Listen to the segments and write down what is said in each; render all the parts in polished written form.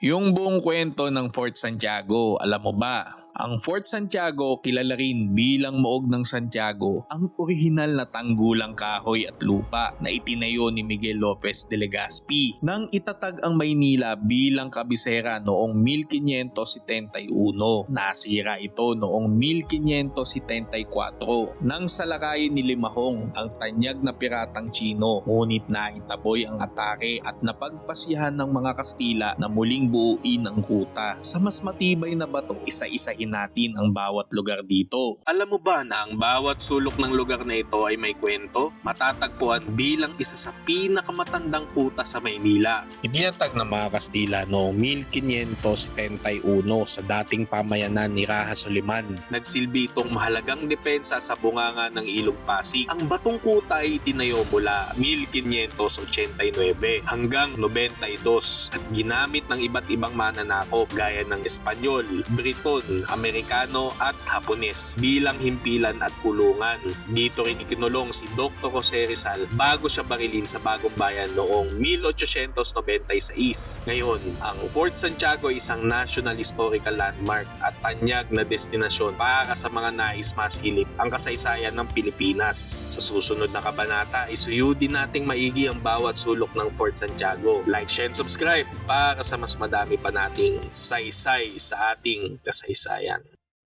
Yung buong kwento ng Fort Santiago, alam mo ba? Ang Fort Santiago, kilala rin bilang Muog ng Santiago, ang orihinal na tanggulang kahoy at lupa na itinayo ni Miguel Lopez de Legazpi nang itatag ang Maynila bilang kabisera noong 1571. Nasira ito noong 1574 nang salakayin ni Limahong ang tanyag na piratang Chino, ngunit naitaboy ang atake at napagpasiyahan ng mga Kastila na muling buuin ang kuta. Sa mas matibay na bato, isa-isahin natin ang bawat lugar dito. Alam mo ba na ang bawat sulok ng lugar na ito ay may kwento? Matatagpuan bilang isa sa pinakamatandang kuta sa Maynila. Itinatag ng mga Kastila noong 1571 sa dating pamayanan ni Raja Soliman. Nagsilbi itong mahalagang depensa sa bunganga ng Ilog Pasig. Ang batong kuta ay itinayo mula 1589 hanggang 92 at ginamit ng iba't ibang mananakop gaya ng Espanyol, Briton, Amerikano at Hapones bilang himpilan at kulungan. Dito rin ikinulong si Dr. Jose Rizal bago siya barilin sa Bagong Bayan noong 1896. Ngayon, ang Fort Santiago ay isang National Historical Landmark at tanyag na destinasyon para sa mga nais masilip ang kasaysayan ng Pilipinas. Sa susunod na kabanata, isuyudin nating maigi ang bawat sulok ng Fort Santiago. Like, share, and subscribe para sa mas madami pa nating saysay sa ating kasaysayan.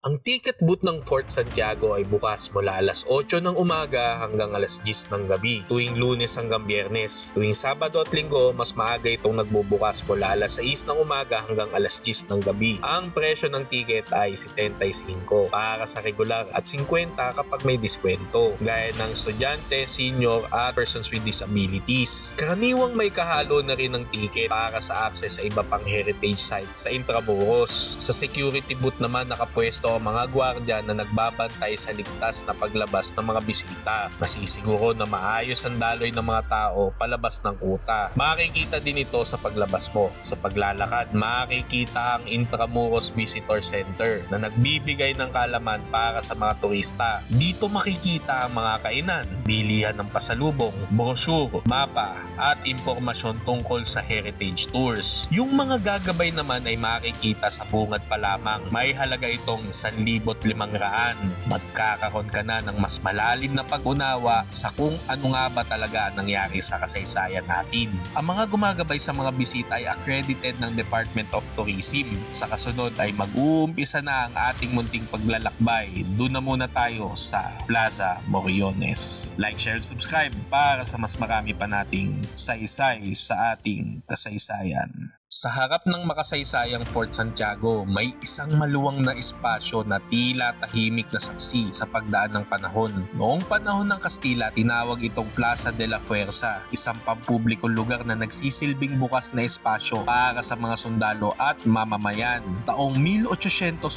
Ang ticket booth ng Fort Santiago ay bukas mula alas 8 ng umaga hanggang alas 10 ng gabi, tuwing Lunes hanggang Biyernes. Tuwing Sabado at Linggo, mas maaga itong nagbubukas mula alas 6 ng umaga hanggang alas 10 ng gabi. Ang presyo ng ticket ay 75 para sa regular at 50 kapag may diskwento, gaya ng estudyante, senior at persons with disabilities. Karaniwang may kahalo na rin ng ticket para sa access sa iba pang heritage sites sa Intramuros. Sa security booth naman nakapwesto ang mga gwardya na nagbabantay sa ligtas na paglabas ng mga bisita. Masisiguro na maayos ang daloy ng mga tao palabas ng kuta. Makikita din ito sa paglabas mo. Sa paglalakad, makikita ang Intramuros Visitor Center na nagbibigay ng kalaman para sa mga turista. Dito makikita ang mga kainan, bilihan ng pasalubong, brochure, mapa at impormasyon tungkol sa heritage tours. Yung mga gagabay naman ay makikita sa bungad pa lamang. May halaga itong 1,500. Magkakaroon ka na ng mas malalim na pag-unawa sa kung ano nga ba talaga ang nangyari sa kasaysayan natin. Ang mga gumagabay sa mga bisita ay accredited ng Department of Tourism. Sa kasunod ay mag-uumpisa na ang ating munting paglalakbay. Doon na muna tayo sa Plaza Moriones. Like, share, subscribe para sa mas marami pa nating saysay sa ating kasaysayan. Sa harap ng makasaysayang Fort Santiago, may isang maluwang na espasyo na tila tahimik na saksi sa pagdaan ng panahon. Noong panahon ng Kastila, tinawag itong Plaza de la Fuerza, isang pampublikong lugar na nagsisilbing bukas na espasyo para sa mga sundalo at mamamayan. Taong 1898,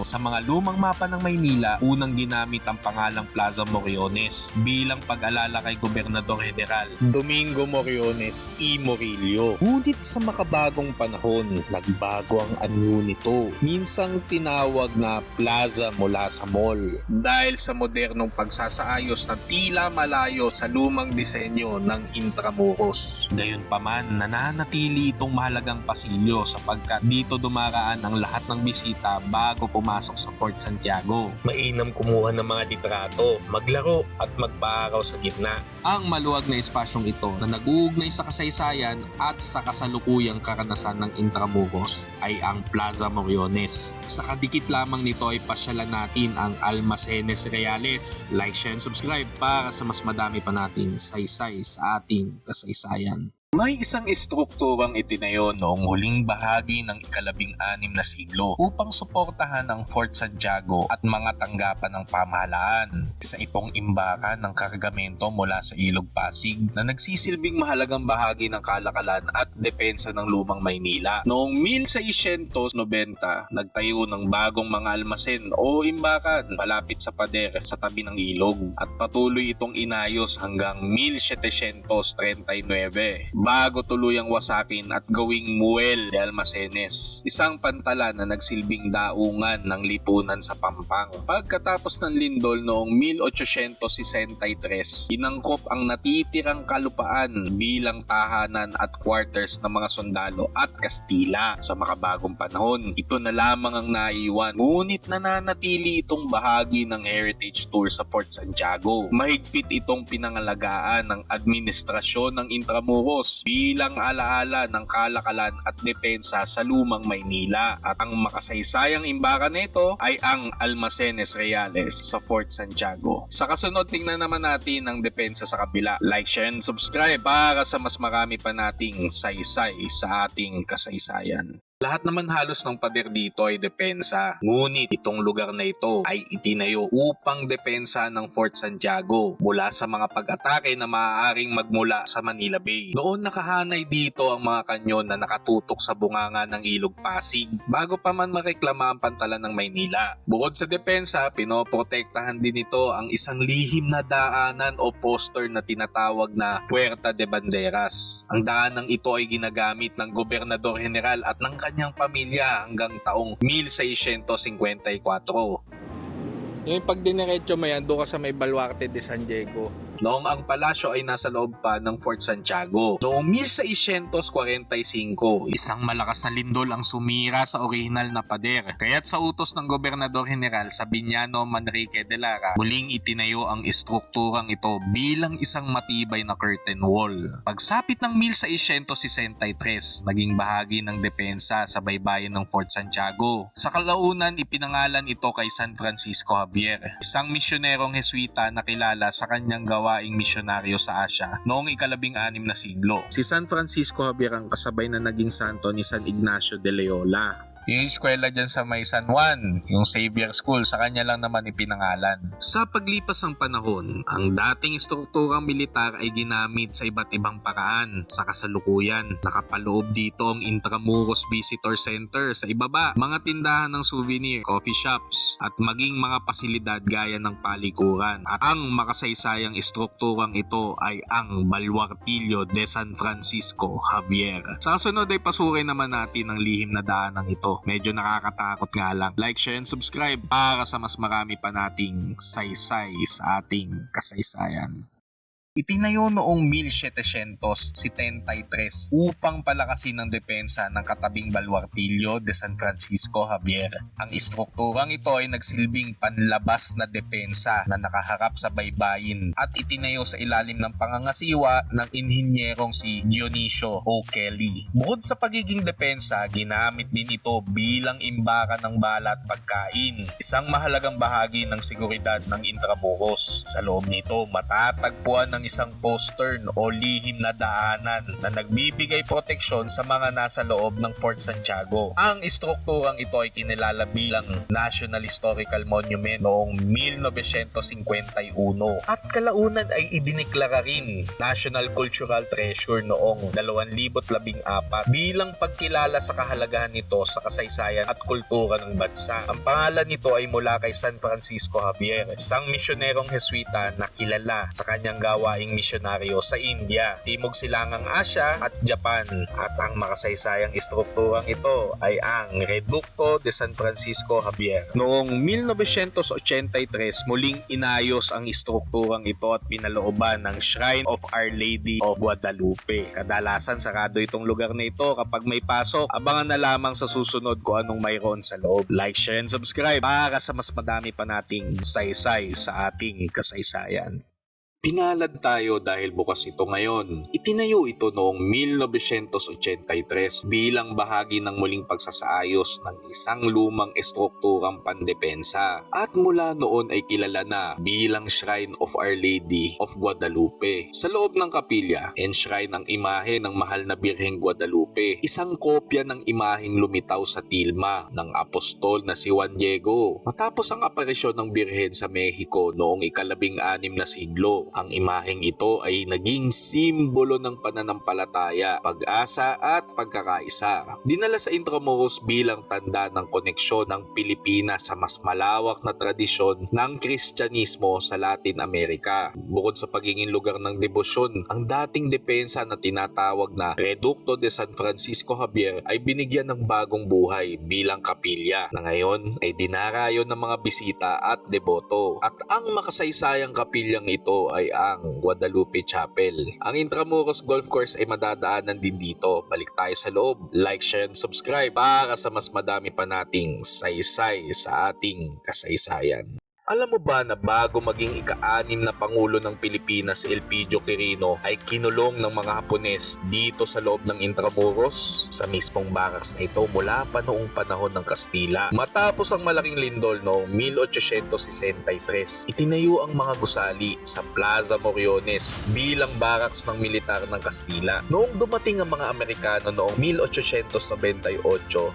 sa mga lumang mapa ng Maynila, unang ginamit ang pangalang Plaza Moriones bilang pag-alala kay Gobernador General Domingo Moriones y Morillo. Ngunit sa makabagong panahon, nagbago ang anyo nito. Minsang tinawag na plaza mula sa mall dahil sa modernong pagsasaayos na tila malayo sa lumang disenyo ng Intramuros. Gayunpaman, nananatili itong mahalagang pasilyo sapagkat dito dumaraan ang lahat ng bisita bago pumasok sa Fort Santiago. Mainam kumuha ng mga litrato, maglaro at magpaaraw sa gitna. Ang maluwag na espasyong ito na nag-uugnay sa kasaysayan at sa kasalukuyang karanasan ng Intramuros ay ang Plaza Moriones. Sa kadikit lamang nito ay pasyalan natin ang Almacenes Reales. Like, share, and subscribe para sa mas madami pa nating saysay sa ating kasaysayan. May isang estrukturang itinayo noong huling bahagi ng ika-16 na siglo upang suportahan ang Fort Santiago at mga tanggapan ng pamahalaan. Isa itong imbakan ng kargamento mula sa Ilog Pasig na nagsisilbing mahalagang bahagi ng kalakalan at depensa ng lumang Maynila. Noong 1690, nagtayo ng bagong mga almasen o imbakan malapit sa pader sa tabi ng ilog at patuloy itong inayos hanggang 1739. bago tuluyang wasakin at gawing Muel de Almacenes, isang pantala na nagsilbing daungan ng lipunan sa Pampang. Pagkatapos ng lindol noong 1863, inangkop ang natitirang kalupaan bilang tahanan at quarters ng mga sundalo at Kastila. Sa makabagong panahon, ito na lamang ang naiwan, ngunit nananatili itong bahagi ng heritage tour sa Fort Santiago. Mahigpit itong pinangalagaan ng administrasyon ng Intramuros bilang alaala ng kalakalan at depensa sa lumang Maynila, at ang makasaysayang imbakan nito ay ang Almacenes Reales sa Fort Santiago. Sa kasunod, tingnan naman natin ang depensa sa kabila. Like, share, and subscribe para sa mas marami pa nating saysay sa ating kasaysayan. Lahat naman halos ng pader dito ay depensa, ngunit itong lugar na ito ay itinayo upang depensa ng Fort Santiago mula sa mga pag-atake na maaaring magmula sa Manila Bay. Noon nakahanay dito ang mga kanyon na nakatutok sa bunganga ng Ilog Pasig bago pa man mareklama ang pantalan ng Maynila. Bukod sa depensa, pinoprotektahan din ito ang isang lihim na daanan o poster na tinatawag na Puerta de Banderas. Ang daanang ito ay ginagamit ng Gobernador General at ng kanyang pamilya hanggang taong 1654. Yung pag diniretso mo yan, doon ka sa may Baluarte de San Diego. Noong ang palasyo ay nasa loob pa ng Fort Santiago. Noong 1645, isang malakas na lindol ang sumira sa orihinal na pader. Kaya't sa utos ng Gobernador General Sabiniano Manrique de Lara, muling itinayo ang estrukturang ito bilang isang matibay na curtain wall. Pagsapit ng 1663, naging bahagi ng depensa sa baybayin ng Fort Santiago. Sa kalaunan, ipinangalan ito kay San Francisco Javier, isang misyonerong Jesuita na kilala sa kanyang gawaing misyonaryo sa Asia noong ika-16 na siglo. Si San Francisco Javier ang kasabay na naging santo ni San Ignacio de Loyola. Yung eskwela dyan sa may San Juan, yung Xavier School, sa kanya lang naman ipinangalan. Sa paglipas ng panahon, ang dating strukturang militar ay ginamit sa iba't ibang paraan. Sa kasalukuyan, nakapaloob dito ang Intramuros Visitor Center sa ibaba, mga tindahan ng souvenir, coffee shops, at maging mga pasilidad gaya ng palikuran. At ang makasaysayang strukturang ito ay ang Baluartillo de San Francisco Javier. Sa sunod ay pasukin naman natin ang lihim na daanang ito. Medyo nakakatakot nga lang. Like, share, and subscribe para sa mas marami pa nating saysay sa ating kasaysayan. Itinayo noong 1773 upang palakasin ang depensa ng katabing Baluartillo de San Francisco Javier. Ang estrukturang ito ay nagsilbing panlabas na depensa na nakaharap sa baybayin at itinayo sa ilalim ng pangangasiwa ng inhinyerong si Dionisio O'Kelly. Bukod sa pagiging depensa, ginamit din ito bilang imbakan ng bala at pagkain, isang mahalagang bahagi ng seguridad ng Intramuros. Sa loob nito, matatagpuan ng isang postern o lihim na daanan na nagbibigay proteksyon sa mga nasa loob ng Fort Santiago. Ang estrukturang ito ay kinilala bilang National Historical Monument noong 1951 at kalaunan ay idiniklara rin National Cultural Treasure noong 2014 bilang pagkilala sa kahalagahan nito sa kasaysayan at kultura ng bansa. Ang pangalan nito ay mula kay San Francisco Javier, isang misyonerong Jesuita na kilala sa kanyang gawaing misyonaryo sa India, Timog Silangang Asya at Japan. At ang makasaysayang estrukturang ito ay ang Reducto de San Francisco Javier. Noong 1983, muling inayos ang estrukturang ito at pinalooban ng Shrine of Our Lady of Guadalupe. Kadalasan sarado itong lugar na ito kapag may pasok. Abangan na lamang sa susunod kung anong mayroon sa loob. Like, share, and subscribe para sa mas madami pa nating saysay sa ating kasaysayan. Pinalad tayo dahil bukas ito ngayon. Itinayo ito noong 1983 bilang bahagi ng muling pagsasaayos ng isang lumang estrukturang pandepensa at mula noon ay kilala na bilang Shrine of Our Lady of Guadalupe. Sa loob ng kapilya, enshrine ang imahe ng mahal na Birheng Guadalupe, isang kopya ng imaheng lumitaw sa tilma ng apostol na si Juan Diego matapos ang aparisyon ng Birhen sa Mexico noong ika-16 na siglo. Ang imaheng ito ay naging simbolo ng pananampalataya, pag-asa at pagkakaisa. Dinala sa Intramuros bilang tanda ng koneksyon ng Pilipinas sa mas malawak na tradisyon ng Kristyanismo sa Latin America. Bukod sa pagiging lugar ng debosyon, ang dating depensa na tinatawag na Reducto de San Francisco Javier ay binigyan ng bagong buhay bilang kapilya na ngayon ay dinarayo ng mga bisita at deboto. At ang makasaysayang kapilyang ito ay ang Guadalupe Chapel. Ang Intramuros Golf Course ay madadaanan din dito. Balik tayo sa loob. Like, share, and subscribe para sa mas madami pa nating saysay sa ating kasaysayan. Alam mo ba na bago maging ika-6 na Pangulo ng Pilipinas si Elpidio Quirino ay kinulong ng mga Hapones dito sa loob ng Intramuros? Sa mismong barracks na ito mula pa noong panahon ng Kastila. Matapos ang malaking lindol noong 1863, itinayo ang mga gusali sa Plaza Moriones bilang barracks ng militar ng Kastila. Noong dumating ang mga Amerikano noong 1898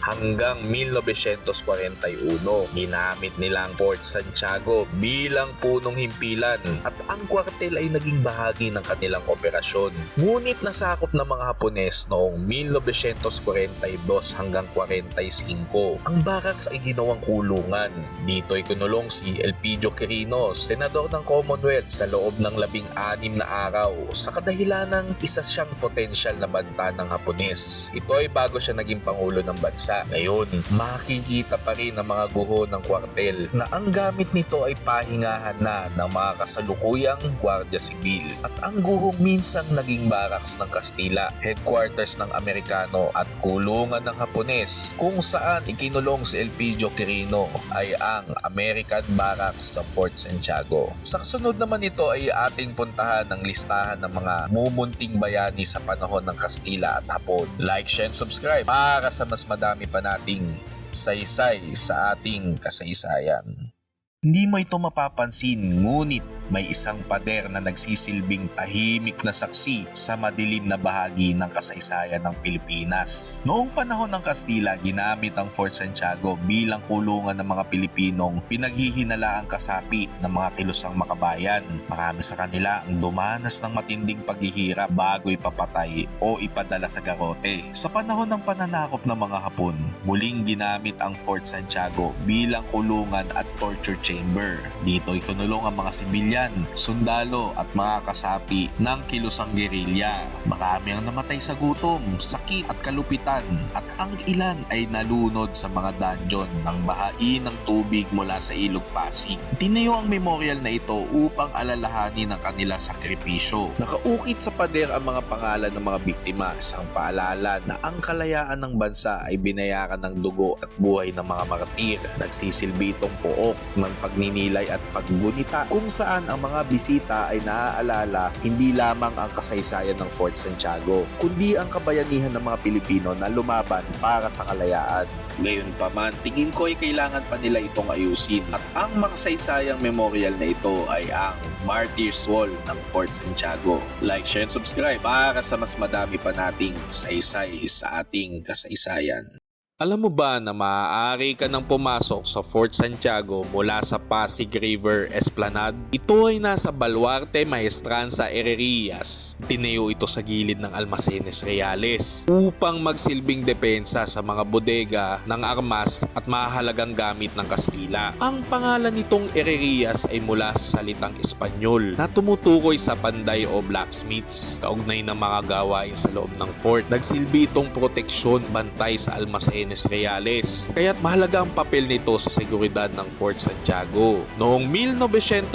hanggang 1941, ginamit nila ang Fort Santiago bilang punong himpilan at ang kwartel ay naging bahagi ng kanilang operasyon. Ngunit nasakop ng mga Hapones noong 1942 hanggang 45. Ang barracks ay ginawang kulungan. Dito ay kinulong si Elpidio Quirino, senador ng Commonwealth sa loob ng 16 na araw sa kadahilan ng isa siyang potensyal na banta ng Hapones. Ito ay bago siya naging pangulo ng bansa. Ngayon, makikita pa rin ang mga guho ng kwartel na ang gamit nito ay pahingahan na ng mga kasalukuyang Guardia Sibil at ang guhong minsang naging barracks ng Kastila, headquarters ng Amerikano at kulungan ng Hapones kung saan ikinulong si Elpidio Quirino ay ang American Barracks sa Fort Santiago. Sa kasunod naman ito ay ating puntahan ang listahan ng mga mumunting bayani sa panahon ng Kastila at Hapon. Like, share, and subscribe para sa mas madami pa nating saysay sa ating kasaysayan. Hindi mo ito mapapansin, ngunit may isang pader na nagsisilbing tahimik na saksi sa madilim na bahagi ng kasaysayan ng Pilipinas. Noong panahon ng Kastila, ginamit ang Fort Santiago bilang kulungan ng mga Pilipinong pinaghihinalaang kasapi ng mga kilusang makabayan. Marami sa kanila ang dumanas ng matinding paghihirap bago ipapatay o ipadala sa garote. Sa panahon ng pananakop ng mga Hapon, muling ginamit ang Fort Santiago bilang kulungan at torture chamber. Dito ay kinulong ang mga sibilyan, sundalo at mga kasapi ng kilusang gerilya. Marami ang namatay sa gutom, sakit at kalupitan at ang ilan ay nalunod sa mga dungeon ng bahain ng tubig mula sa Ilog Pasig. Tinayo ang memorial na ito upang alalahanin ang kanilang sakripisyo. Nakaukit sa pader ang mga pangalan ng mga biktima, isang paalala na ang kalayaan ng bansa ay binayaran ng dugo at buhay ng mga martir. Nagsisilbi itong pook ng pagninilay at paggunita kung saan ang mga bisita ay naaalala hindi lamang ang kasaysayan ng Fort Santiago, kundi ang kabayanihan ng mga Pilipino na lumaban para sa kalayaan. Gayunpaman, tingin ko ay kailangan pa nila itong ayusin at ang makasaysayang memorial na ito ay ang Martyrs Wall ng Fort Santiago. Like, share, and subscribe para sa mas madami pa nating saysay sa ating kasaysayan. Alam mo ba na maaari ka nang pumasok sa Fort Santiago mula sa Pasig River Esplanade? Ito ay nasa Baluarte Maestranza Herrerias. Tinayo ito sa gilid ng Almacenes Reales upang magsilbing depensa sa mga bodega ng armas at mahalagang gamit ng Kastila. Ang pangalan nitong Herrerias ay mula sa salitang Espanyol na tumutukoy sa panday o blacksmiths. Kaugnay ng mga gawain sa loob ng fort, nagsilbi itong proteksyon bantay sa Almacenes Reales. Kaya't mahalaga ang papel nito sa seguridad ng Fort Santiago. Noong 1904,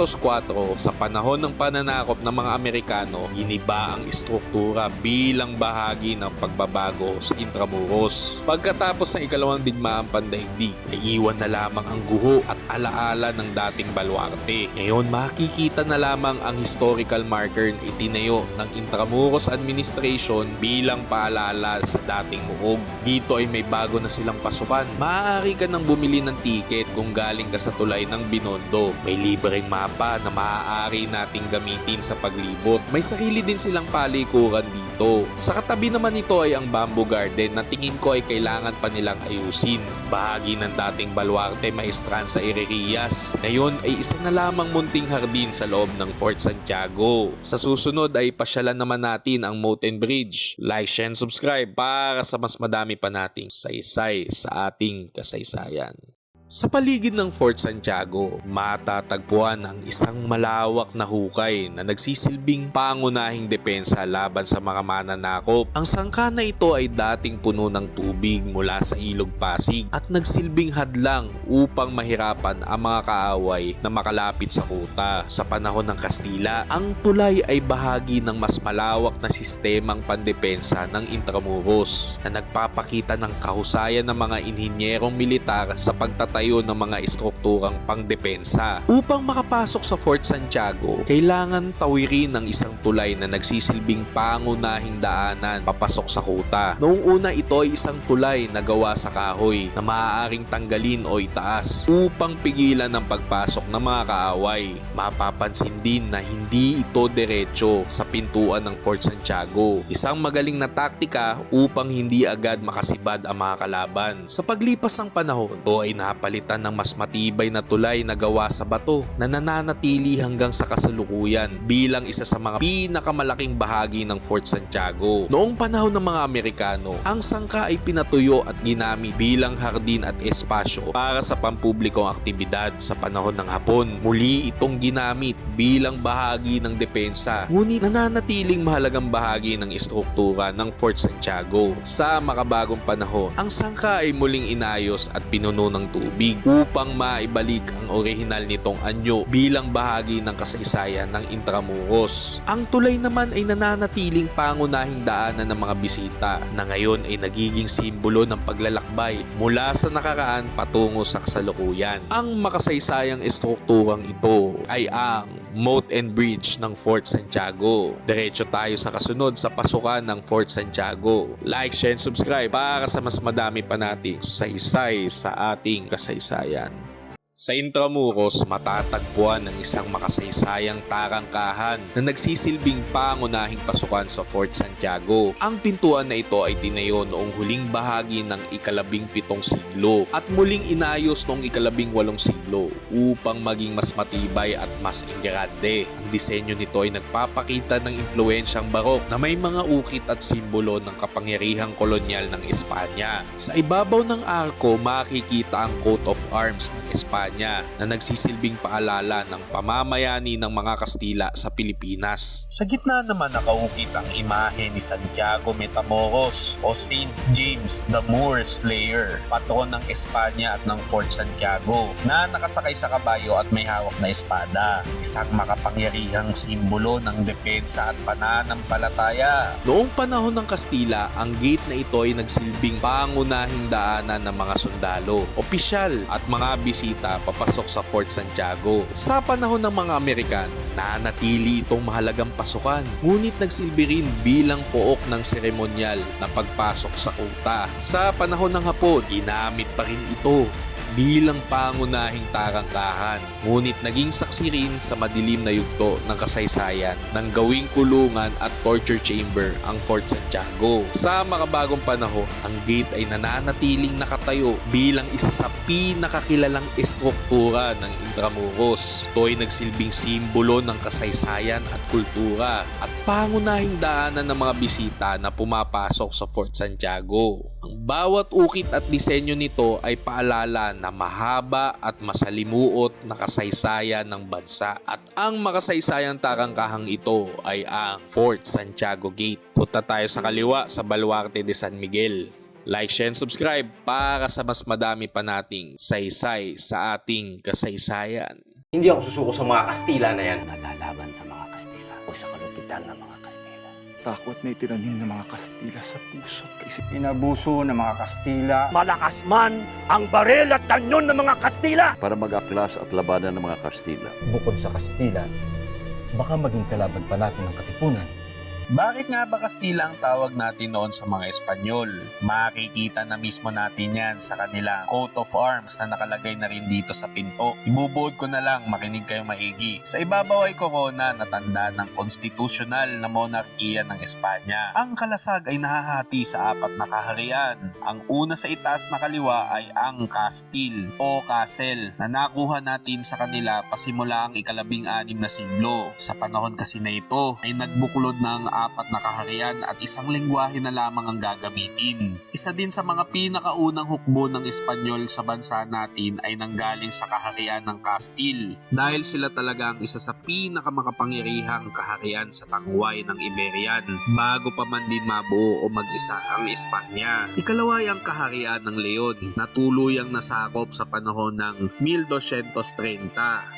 sa panahon ng pananakop ng mga Amerikano, giniba ang istruktura bilang bahagi ng pagbabago sa Intramuros. Pagkatapos ng ikalawang digmaang pandaigdig, naiiwan na lamang ang guho at alaala ng dating baluarte. Ngayon, makikita na lamang ang historical marker na itinayo ng Intramuros Administration bilang paalala sa dating muog. Dito ay may bago na silang pasukan. Maaari ka nang bumili ng tiket kung galing ka sa tulay ng Binondo. May libreng mapa na maaari nating gamitin sa paglibot. May sarili din silang palikuran dito. Sa katabi naman ito ay ang Bamboo Garden na tingin ko ay kailangan pa nilang ayusin. Bahagi ng dating baluarte Maestranza Herrerias. Ngayon ay isa na lamang munting hardin sa loob ng Fort Santiago. Sa susunod ay pasyalan naman natin ang Moat and Bridge. Like, share, and subscribe para sa mas madami pa nating saysay sa ating kasaysayan. Sa paligid ng Fort Santiago, matatagpuan ang isang malawak na hukay na nagsisilbing pangunahing depensa laban sa mga mananakop. Ang sangka na ito ay dating puno ng tubig mula sa Ilog Pasig at nagsilbing hadlang upang mahirapan ang mga kaaway na makalapit sa kuta. Sa panahon ng Kastila, ang tulay ay bahagi ng mas malawak na sistemang pandepensa ng Intramuros na nagpapakita ng kahusayan ng mga inhinyerong militar sa pagtatayo ng mga estrukturang pangdepensa. Upang makapasok sa Fort Santiago, kailangan tawirin ang isang tulay na nagsisilbing pangunahing daanan papasok sa kuta. Noong una ito ay isang tulay na gawa sa kahoy na maaaring tanggalin o itaas upang pigilan ang pagpasok ng mga kaaway. Mapapansin din na hindi ito diretso sa pintuan ng Fort Santiago. Isang magaling na taktika upang hindi agad makasibad ang mga kalaban. Sa paglipas ng panahon, ito ay napalitan ng mas matibay na tulay na gawa sa bato na nananatili hanggang sa kasalukuyan bilang isa sa mga pinakamalaking bahagi ng Fort Santiago. Noong panahon ng mga Amerikano, ang sangka ay pinatuyo at ginamit bilang hardin at espasyo para sa pampublikong aktibidad. Sa panahon ng Hapon, muli itong ginamit bilang bahagi ng depensa, ngunit nananatiling mahalagang bahagi ng estruktura ng Fort Santiago. Sa makabagong panahon, ang sangka ay muling inayos at pinuno ng tubig upang maibalik ang orihinal nitong anyo bilang bahagi ng kasaysayan ng Intramuros. Ang tulay naman ay nananatiling pangunahing daanan ng mga bisita na ngayon ay nagiging simbolo ng paglalakbay mula sa nakaraan patungo sa kasalukuyan. Ang makasaysayang estrukturang ito ay ang Moat and Bridge ng Fort Santiago. Diretso tayo sa kasunod sa pasukan ng Fort Santiago. Like, share, and subscribe para sa mas madami pa nating saysay sa ating kasaysayan. Sa Intramuros, matatagpuan ang isang makasaysayang tarangkahan na nagsisilbing pangunahing pasukan sa Fort Santiago. Ang pintuan na ito ay tinayo noong huling bahagi ng ika-17 siglo at muling inayos noong ika-18 siglo upang maging mas matibay at mas engrande. Ang disenyo nito ay nagpapakita ng impluensyang barok na may mga ukit at simbolo ng kapangyarihang kolonyal ng Espanya. Sa ibabaw ng arko, makikita ang coat of arms ng Espanya na nagsisilbing paalala ng pamamayani ng mga Kastila sa Pilipinas. Sa gitna naman nakaukit ang imahe ni Santiago Matamoros o Saint James the Moor Slayer, patron ng Espanya at ng Fort Santiago, na nakasakay sa kabayo at may hawak na espada, isang makapangyarihang simbolo ng depensa at pananampalataya. Noong panahon ng Kastila, ang gate na ito ay nagsilbing pangunahing daanan ng mga sundalo, opisyal at mga bisita papasok sa Fort Santiago. Sa panahon ng mga Amerikano, nanatili itong mahalagang pasukan, ngunit nagsilbi rin bilang pook ng seremonyal na pagpasok sa kuta. Sa panahon ng Hapon, ginamit pa rin ito bilang pangunahing tarangkahan, ngunit naging saksi rin sa madilim na yugto ng kasaysayan ng gawing kulungan at torture chamber ang Fort Santiago. Sa makabagong panahon, ang gate ay nananatiling nakatayo bilang isa sa pinakakilalang estruktura ng Intramuros. Ito ay nagsilbing simbolo ng kasaysayan at kultura at pangunahing daanan ng mga bisita na pumapasok sa Fort Santiago. Ang bawat ukit at disenyo nito ay paalala na mahaba at masalimuot na kasaysayan ng bansa, at ang makasaysayang tarangkahang ito ay ang Fort Santiago Gate. Punta tayo sa kaliwa sa Baluarte de San Miguel. Like, share, and subscribe para sa mas madami pa nating saysay sa ating kasaysayan. Hindi ako susuko sa mga Kastila na yan. Nalalaban sa mga Kastila o sa kalupitan ng mga Kastila. Takot na itinanim ng mga Kastila sa puso't kaisip. Inabuso ng mga Kastila. Malakas man ang baril at kanyon ng mga Kastila! Para mag-aklas at labanan ng mga Kastila. Bukod sa Kastila, baka maging kalaban pa natin ang Katipunan. Bakit nga ba Kastila ang tawag natin noon sa mga Espanyol? Makikita na mismo natin yan sa kanilang coat of arms na nakalagay na rin dito sa pinto. Ibubuod ko na lang, makinig kayo maigi. Sa ibabaw ay korona na tanda ng konstitusyonal na monarkiya ng Espanya. Ang kalasag ay nahahati sa 4 na kaharian. Ang una sa itaas na kaliwa ay ang Castile o Castle na nakuha natin sa kanila pasimula ang ika-16 na siglo. Sa panahon kasi na ito ay nagbuklod ng 4 na kaharian at isang lengguwahe na lamang ang gagamitin. Isa din sa mga pinakaunang hukbo ng Espanyol sa bansa natin ay nanggaling sa kaharian ng Castile dahil sila talaga ang isa sa pinakamakapangyarihang kaharian sa tangway ng Iberian bago pa man din mabuo o mag-isa ang Espanya. Ikalawa ay ang kaharian ng Leon na tuluyang nasakop sa panahon ng 1230.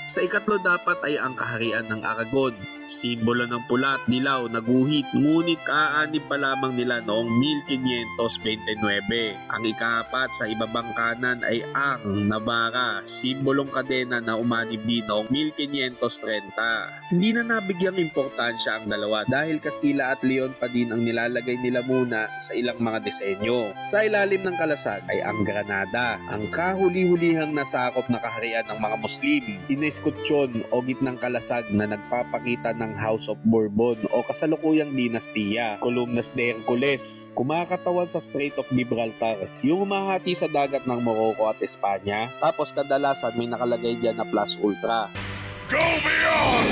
Sa ikatlo dapat ay ang kaharian ng Aragon. Simbolo ng pula at dilaw na guhit, ngunit kaanib pa lamang nila noong 1529. Ang ikaapat sa ibabang kanan ay ang Navarra, simbolong kadena na umanib din noong 1530. Hindi na nabigyang importansya ang dalawa dahil Kastila at Leon pa din ang nilalagay nila muna sa ilang mga disenyo. Sa ilalim ng kalasag ay ang Granada, ang kahuli-hulihang nasakop na kaharian ng mga Muslim. Ineskutsyon o gitnang kalasag na nagpapakita ng House of Bourbon o kasalukuyang dinastiya. Columnas de Hercules, kumakatawan sa Strait of Gibraltar, yung humahati sa dagat ng Morocco at Espanya. Tapos kadalasan may nakalagay dyan na plus ultra. Go beyond!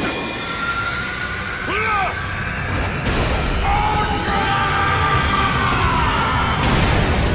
Plus!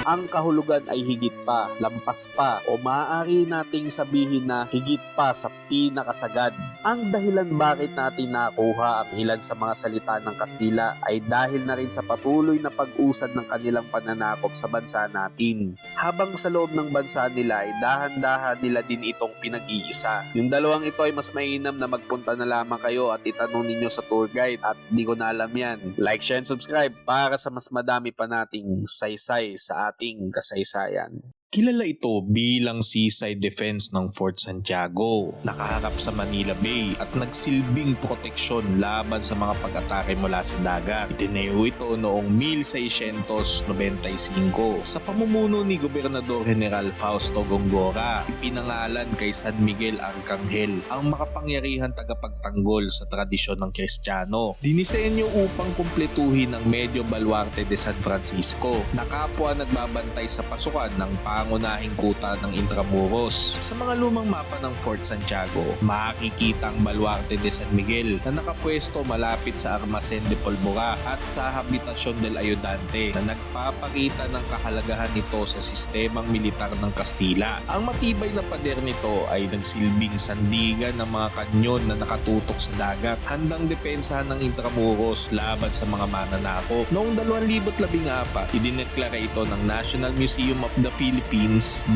Ang kahulugan ay higit pa, lampas pa, o maaari nating sabihin na higit pa sa pinakasagad. Ang dahilan bakit natin nakuha ang ilan sa mga salita ng Kastila ay dahil na rin sa patuloy na pag-usad ng kanilang pananakop sa bansa natin. Habang sa loob ng bansa nila ay dahan-dahan nila din itong pinag-iisa. Yung dalawang ito ay mas mainam na magpunta na lamang kayo at itanong ninyo sa tour guide at di ko na alam yan. Like, share, and subscribe para sa mas madami pa nating saysay sa ating kasaysayan. Kilala ito bilang seaside defense ng Fort Santiago. Nakaharap sa Manila Bay at nagsilbing proteksyon laban sa mga pag-atake mula sa dagat. Itinayo ito noong 1695 sa pamumuno ni Gobernador General Fausto Góngora. Ipinangalan kay San Miguel Arcangel, ang makapangyarihang tagapagtanggol sa tradisyon ng Kristiyano. Dinisenyo upang kumpletuhin ang medyo baluarte de San Francisco na kapwa nagbabantay sa pasukan ng pangunahing kuta ng Intramuros. Sa mga lumang mapa ng Fort Santiago, makikita ang baluarte de San Miguel na nakapwesto malapit sa Armacén de Pólvora at sa Habitación del Ayudante na nagpapakita ng kahalagahan nito sa sistemang militar ng Kastila. Ang matibay na pader nito ay nagsilbing sandigan ng mga kanyon na nakatutok sa dagat, handang depensahan ng Intramuros laban sa mga mananakop. Noong 2014, idineklara ito ng National Museum of the Philippines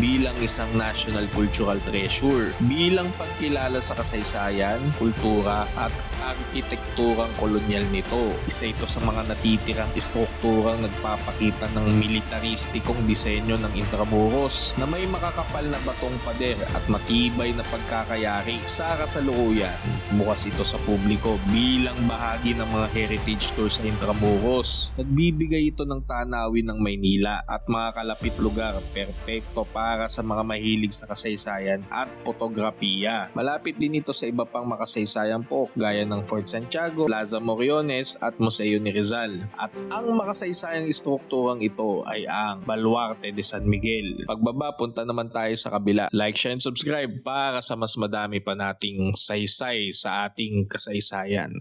bilang isang national cultural treasure, bilang pagkilala sa kasaysayan, kultura at arkitekturang kolonyal nito. Isa ito sa mga natitirang istrukturang nagpapakita ng militaristikong disenyo ng Intramuros na may makakapal na batong pader at matibay na pagkakayari. Sa kasalukuyan, bukas ito sa publiko bilang bahagi ng mga heritage tours sa Intramuros. Nagbibigay ito ng tanawin ng Maynila at mga kalapit lugar perpekto para sa mga mahilig sa kasaysayan at fotografiya. Malapit din ito sa iba pang makasaysayan po gaya ng Fort Santiago, Plaza Moriones at Museo ni Rizal. At ang makasaysayang istrukturang ito ay ang Baluarte de San Miguel. Pagbaba, punta naman tayo sa kabila. Like, share, and subscribe para sa mas madami pa nating saysay sa ating kasaysayan.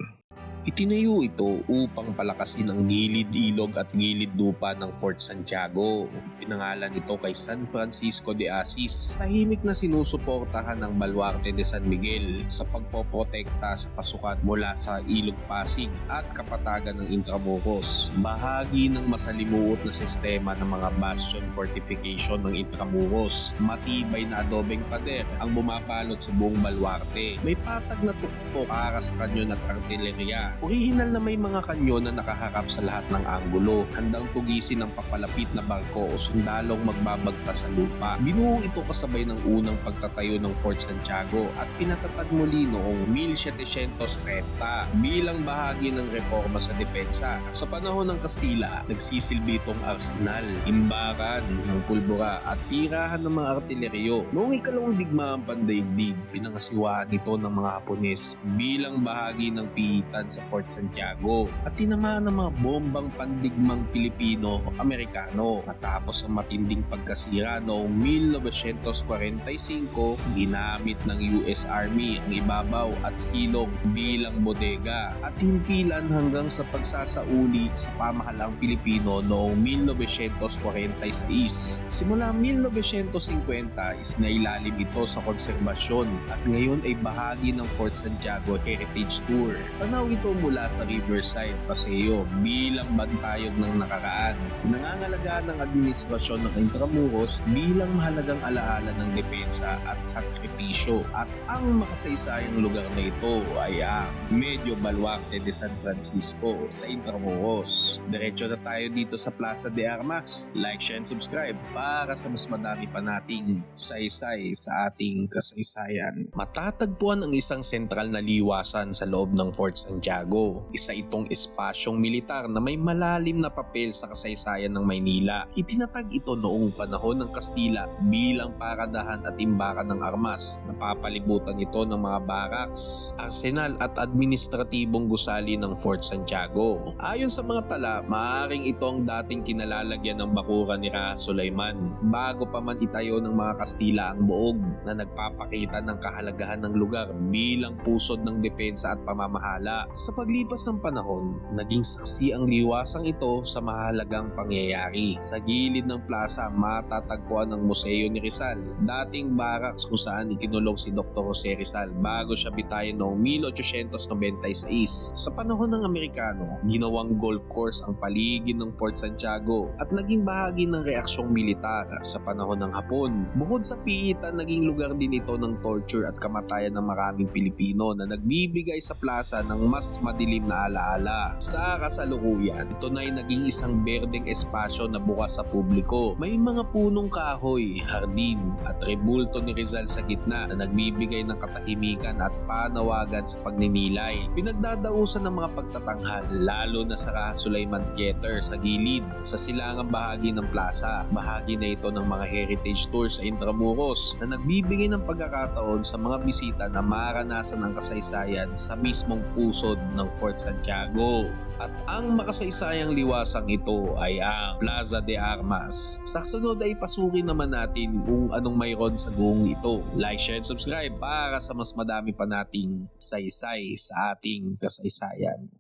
Itinayo ito upang palakasin ang gilid ilog at gilid lupa ng Fort Santiago. Pinangalan ito kay San Francisco de Assis. Tahimik na sinusuportahan ng Baluarte de San Miguel sa pagpoprotekta sa pasukan mula sa Ilog Pasig at kapatagan ng Intramuros. Bahagi ng masalimuot na sistema ng mga bastion fortification ng Intramuros. Matibay na adobeng pader ang bumabalot sa buong Baluarte. May patag na tuktok para sa kanyon at artilleria depensa. Orihinal na may mga kanyon na nakaharap sa lahat ng anggulo, handang tugisin ang papalapit na barko o sundalong magbabagtas sa lupa. Binuo ito kasabay ng unang pagtatayo ng Fort Santiago at pinatatag muli noong 1730 bilang bahagi ng reforma sa depensa. Sa panahon ng Kastila, nagsisilbi itong arsenal, imbakan ng pulbura at tirahan ng mga artileryo. Noong ikalawang digmaang pandaigdig, pinangasiwaan ito ng mga Hapones bilang bahagi ng pihitan sa Fort Santiago at tinamaan ng mga bombang pandigmang Pilipino-Amerikano. Matapos ang matinding pagkasira noong 1945, ginamit ng US Army ang ibabaw at silong bilang bodega at himpilan hanggang sa pagsasauli sa pamahalang Pilipino noong 1946. Simula 1950 is nailalim ito sa konserbasyon at ngayon ay bahagi ng Fort Santiago Heritage Tour. Tanaw ito mula sa Riverside Paseo bilang bantayog ng nakaraan. Nangangalagaan ng administrasyon ng Intramuros bilang mahalagang alaala ng depensa at sakripisyo. At ang makasaysayang lugar na ito ay ang Medyo Baluarte de San Francisco sa Intramuros. Diretso na tayo dito sa Plaza de Armas. Like, share, and subscribe para sa mas madami pa nating saysay sa ating kasaysayan. Matatagpuan ang isang sentral na liwasan sa loob ng Fort Santiago. Isa itong espasyong militar na may malalim na papel sa kasaysayan ng Maynila. Itinatag ito noong panahon ng Kastila bilang paradahan at imbakan ng armas. Napapalibutan ito ng mga barracks, arsenal at administratibong gusali ng Fort Santiago. Ayon sa mga tala, maaaring ito ang dating kinalalagyan ng bakuran ni Ra Sulaiman bago pa man itayo ng mga Kastila ang buog na nagpapakita ng kahalagahan ng lugar bilang pusod ng depensa at pamamahala. Sa paglipas ng panahon, naging saksi ang liwasang ito sa mahalagang pangyayari. Sa gilid ng plaza, matatagpuan ang Museo ni Rizal, dating barracks kung saan ikinulong si Dr. Jose Rizal bago siya bitayin noong 1896. Sa panahon ng Amerikano, ginawang golf course ang paligid ng Fort Santiago at naging bahagi ng reaksyong militar sa panahon ng Hapon. Bukod sa piitan, naging lugar din ito ng torture at kamatayan ng maraming Pilipino na nagbibigay sa plaza ng mas madilim na alaala. Sa kasalukuyan, ito na ay naging isang berdeng espasyo na bukas sa publiko. May mga punong kahoy, hardin at rebulto ni Rizal sa gitna na nagbibigay ng katahimikan at panawagan sa pagninilay. Pinagdadausan ng mga pagtatanghal, lalo na sa Ra Sulaiman Theater sa gilid sa silangang bahagi ng plaza. Bahagi na ito ng mga heritage tours sa Intramuros na nagbibigay ng pagkakataon sa mga bisita na maranasan ang kasaysayan sa mismong pusod ng Fort Santiago. At ang makasaysayang liwasang ito ay ang Plaza de Armas. Sa sunod ay pasukin naman natin kung anong mayroon sa guhong ito. Like, share, and subscribe para sa mas madami pa nating saysay sa ating kasaysayan.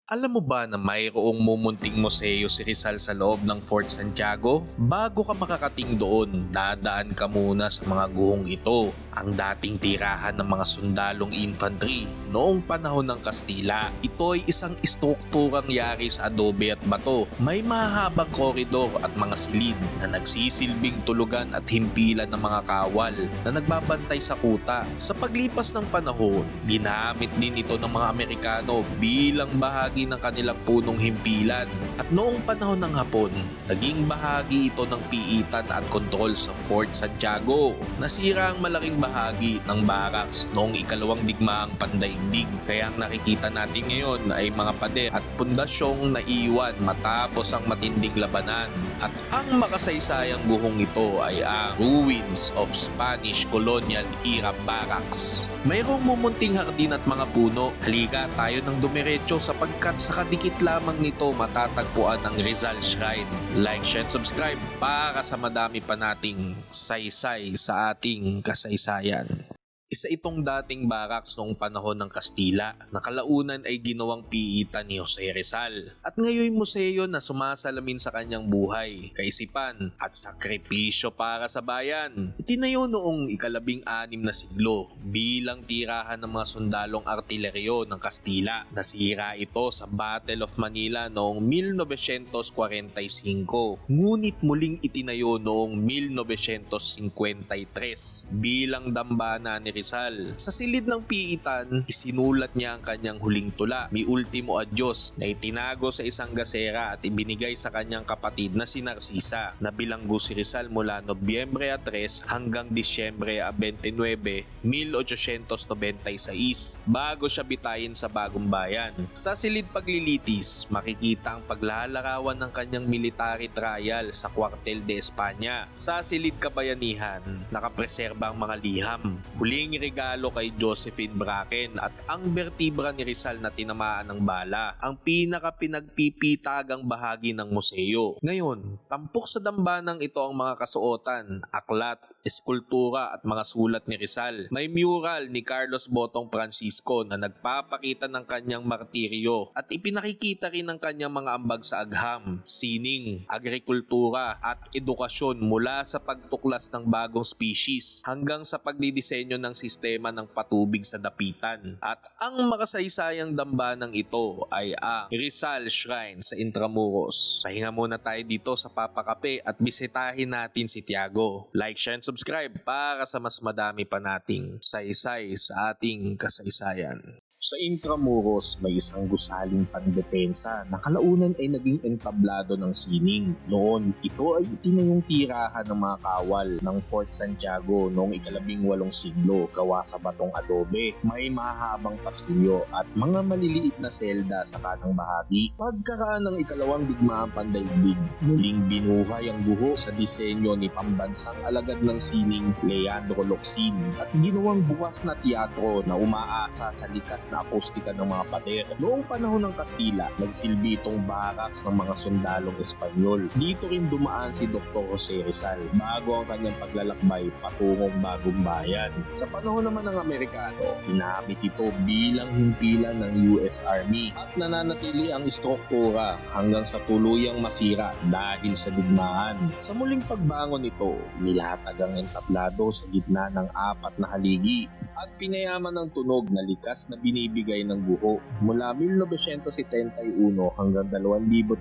Alam mo ba na mayroong mumunting museo si Rizal sa loob ng Fort Santiago? Bago ka makakating doon, dadaan ka muna sa mga guhong ito, ang dating tirahan ng mga sundalong infantry noong panahon ng Kastila. Ito ay isang strukturang yari sa adobe at bato. May mahabang koridor at mga silid na nagsisilbing tulugan at himpilan ng mga kawal na nagbabantay sa kuta. Sa paglipas ng panahon, ginamit din ito ng mga Amerikano bilang bahagi ng kanilang punong himpilan. At noong panahon ng Hapon, naging bahagi ito ng piitan at kontrol sa Fort Santiago. Nasira ang malaking bahagi ng barracks noong ikalawang digmaang pandaigdig. Kaya ang nakikita natin ngayon ay mga pader at pundasyong naiwan matapos ang matinding labanan. At ang makasaysayang guhong ito ay ang ruins of Spanish colonial era barracks. Mayroong mumunting hardin at mga puno. Halika tayo ng dumiretso sapagkat sa kadikit lamang nito matatagpuan ang Rizal Shrine. Like, share, and subscribe para sa madami pa nating saysay sa ating kasaysayan. Isa itong dating barracks noong panahon ng Kastila na kalaunan ay ginawang piitan ni Jose Rizal at ngayon museo na sumasalamin sa kanyang buhay, kaisipan at sakripisyo para sa bayan. Itinayo noong ika-16 na siglo bilang tirahan ng mga sundalong artileryo ng Kastila. Nasira ito sa Battle of Manila noong 1945, ngunit muling itinayo noong 1953 bilang dambana ni Rizal. Sa silid ng piitan, isinulat niya ang kanyang huling tula, Mi Ultimo Adios, na itinago sa isang gasera at ibinigay sa kanyang kapatid na si Narcisa. Nabilanggo si Rizal mula Nobyembre 3 hanggang Disyembre 29, 1896 bago siya bitayin sa Bagong Bayan. Sa silid paglilitis, makikita ang paglalarawan ng kanyang military trial sa Cuartel de España. Sa silid kabayanihan, nakapreserba ang mga liham, huling regalo kay Josephine Bracken at ang bertibra ni Rizal na tinamaan ng bala, ang pinaka-pinagpipitagang bahagi ng museo. Ngayon, tampok sa dambanang ito ang mga kasuotan, aklat, eskultura at mga sulat ni Rizal. May mural ni Carlos Botong Francisco na nagpapakita ng kanyang martiryo at ipinakikita rin ang kanyang mga ambag sa agham, sining, agrikultura at edukasyon mula sa pagtuklas ng bagong species hanggang sa pagdidisenyo ng sistema ng patubig sa dapitan. At ang makasaysayang dambanang ito ay ang Rizal Shrine sa Intramuros. Pahinga muna tayo dito sa Papakape at bisitahin natin si Tiago. Like, share, and subscribe para sa mas madami pa nating saysay sa ating kasaysayan. Sa Intramuros, may isang gusaling pandepensa na kalaunan ay naging entablado ng sining. Noon, ito ay itinayong tirahan ng mga kawal ng Fort Santiago noong ika-18 siglo gawa sa batong adobe. May mahabang pasilyo at mga maliliit na selda sa kanang bahagi. Pagkaraan ng ikalawang digmaang pandaigdig, muling binuhay ang guho sa disenyo ni pambansang alagad ng sining Leandro Locsin at ginawang bukas na teatro na umaasa sa likas na akustika ng mga pader. Noong panahon ng Kastila, nagsilbi itong baraks ng mga sundalong Espanyol. Dito rin dumaan si Dr. Jose Rizal bago ang kanyang paglalakbay patungong Bagong Bayan. Sa panahon naman ng Amerikano, ginamit ito bilang himpilan ng US Army at nananatili ang istruktura hanggang sa tuluyang masira dahil sa digmaan. Sa muling pagbangon nito, nilatag ang entablado sa gitna ng 4 na haligi at pinayaman ng tunog na likas na binibigay ng guho. Mula 1971 hanggang 2005,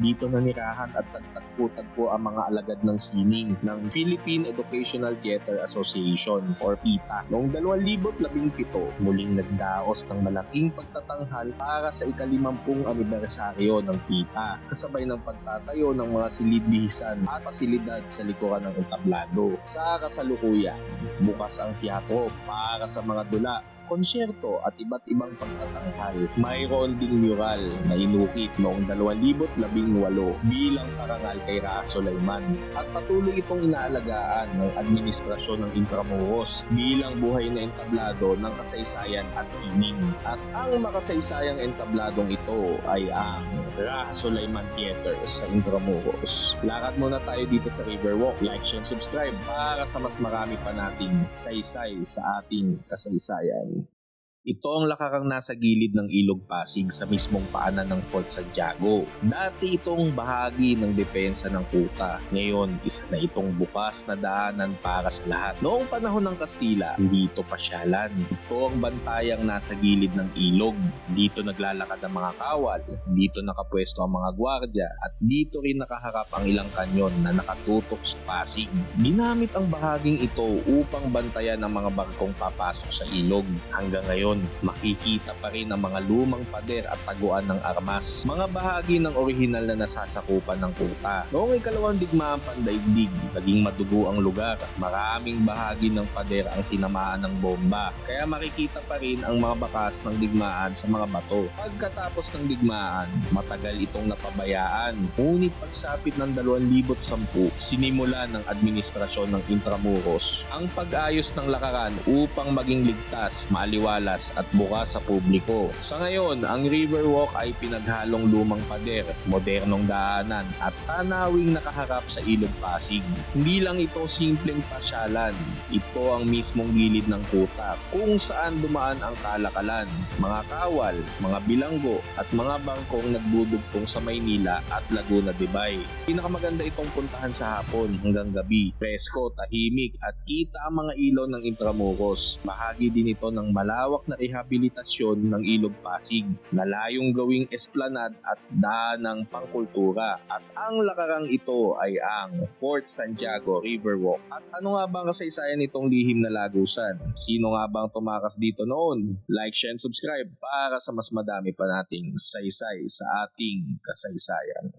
dito nanirahan at tagtagpo-tagpo ang mga alagad ng sining ng Philippine Educational Theater Association or PITA. Noong 2017, muling nagdaos ng malaking pagtatanghal para sa ika-50 anibersaryo ng PITA, kasabay ng pagtatayo ng mga silid-bihisan at pasilidad sa likuran ng entablado. Sa kasalukuyan, bukas ang teatro para sa mga dula, konsyerto at iba't ibang pagtatanghal. Mayroon ding mural na inukit noong 2018 bilang parangal kay Ra Sulaiman at patuloy itong inaalagaan ng administrasyon ng Intramuros bilang buhay na entablado ng kasaysayan at sining. At ang makasaysayang entabladong ito ay ang Ra Sulaiman Theater sa Intramuros. Lakad muna tayo dito sa Riverwalk. Like, share, and subscribe para sa mas marami pa nating saysay sa ating kasaysayan. Ito ang lakarang nasa gilid ng Ilog Pasig sa mismong paanan ng Fort Santiago. Dati itong bahagi ng depensa ng kuta. Ngayon, isa na itong bukas na daanan para sa lahat. Noong panahon ng Kastila, hindi ito pasyalan. Ito ang bantayang nasa gilid ng ilog. Dito naglalakad ang mga kawal, dito nakapwesto ang mga gwardya, at dito rin nakaharap ang ilang kanyon na nakatutok sa Pasig. Ginamit ang bahaging ito upang bantayan ang mga barkong papasok sa ilog. Hanggang ngayon, makikita pa rin ang mga lumang pader at taguan ng armas, mga bahagi ng orihinal na nasasakupan ng kuta. Noong ikalawang digmaang pandaigdig, naging madugo ang lugar. Maraming bahagi ng pader ang tinamaan ng bomba, kaya makikita pa rin ang mga bakas ng digmaan sa mga bato. Pagkatapos ng digmaan, matagal itong napabayaan. Ngunit pagsapit ng 2010, sinimula ng administrasyon ng Intramuros ang pag-ayos ng lakaran upang maging ligtas, maaliwalas at bukas sa publiko. Sa ngayon, ang Riverwalk ay pinaghalong lumang pader, modernong daanan at tanawing nakaharap sa Ilog Pasig. Hindi lang ito simpleng pasyalan, ito ang mismong gilid ng kuta kung saan dumaan ang kalakalan, mga kawal, mga bilanggo at mga bangkong nagdudugtong sa Maynila at Laguna de Bay. Pinakamaganda itong puntahan sa hapon hanggang gabi. Presko, tahimik at kita ang mga ilaw ng Intramuros. Bahagi din ito ng malawak na na rehabilitasyon ng Ilog Pasig na layong gawing esplanade at daanang pangkultura. At ang lakarang ito ay ang Fort Santiago Riverwalk. At ano nga bang kasaysayan nitong lihim na lagusan? Sino nga bang tumakas dito noon? Like, share, and subscribe para sa mas madami pa nating saysay sa ating kasaysayan.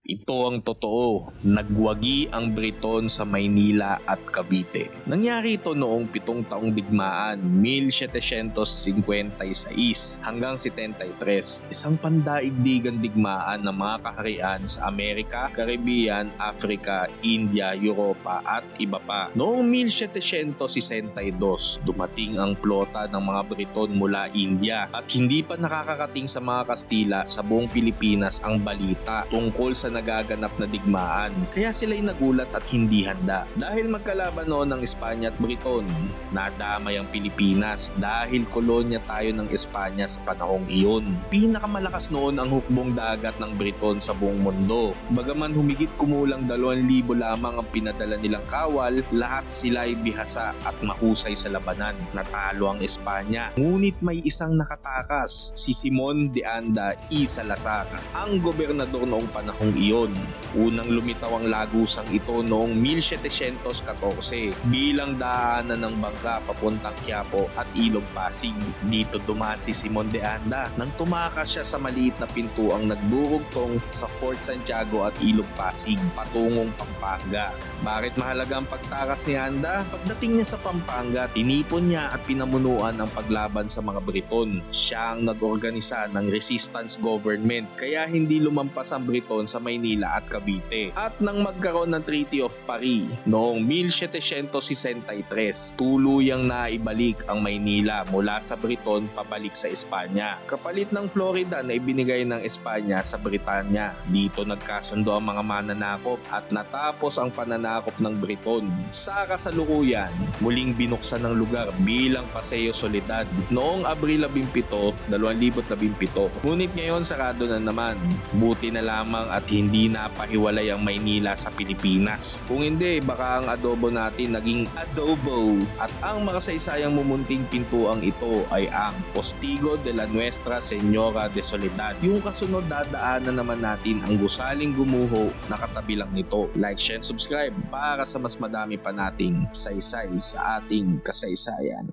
Ito ang totoo, nagwagi ang Briton sa Maynila at Cavite. Nangyari ito noong 7 taong digmaan, 1756 hanggang 73. Isang pandaigdigang digmaan ng mga kaharian sa Amerika, Caribbean, Africa, India, Europa at iba pa. Noong 1762, dumating ang plota ng mga Briton mula India at hindi pa nakakarating sa mga Kastila sa buong Pilipinas ang balita tungkol sa nagaganap na digmaan. Kaya sila'y nagulat at hindi handa. Dahil magkalaban noon ng Espanya at Briton, nadamay ang Pilipinas dahil kolonya tayo ng Espanya sa panahong iyon. Pinakamalakas noon ang hukbong dagat ng Briton sa buong mundo. Bagaman humigit kumulang 2,000 lamang ang pinadala nilang kawal, lahat sila ay bihasa at mahusay sa labanan. Natalo ang Espanya. Ngunit may isang nakatakas, si Simon de Anda y Salazar, ang gobernador noong panahong iyon. Unang lumitaw ang lagusang ito noong 1714 bilang daanan ng bangka papuntang Quiapo at Ilog Pasig. Dito dumaan si Simon de Anda nang tumakas siya sa maliit na pintuang nagdurugtong sa Fort Santiago at Ilog Pasig patungong Pampanga. Bakit mahalaga ang pagtakas ni Anda? Pagdating niya sa Pampanga, tinipon niya at pinamunuan ang paglaban sa mga Briton. Siya ang nag-organisa ng resistance government kaya hindi lumampas ang Briton sa Maynila at Cavite. At nang magkaroon ng Treaty of Paris noong 1763, tuluyang naibalik ang Maynila mula sa Briton pabalik sa Espanya. Kapalit ng Florida na ibinigay ng Espanya sa Britanya. Dito nagkasundo ang mga mananakop at natapos ang pananakop ng Briton. Sa kasalukuyan, muling binuksan ng lugar bilang Paseo Soledad noong Abril 17, 2017. Ngunit ngayon sarado na naman. Buti na lamang at hindi napahiwalay ang Maynila sa Pilipinas. Kung hindi, baka ang adobo natin naging adobo. At ang makasaysayang mumunting pintuang ito ay ang Postigo de la Nuestra Señora de Soledad. Yung kasunod dadaanan naman natin ang gusaling gumuho na katabilang nito. Like, share, and subscribe para sa mas madami pa nating saysay sa ating kasaysayan.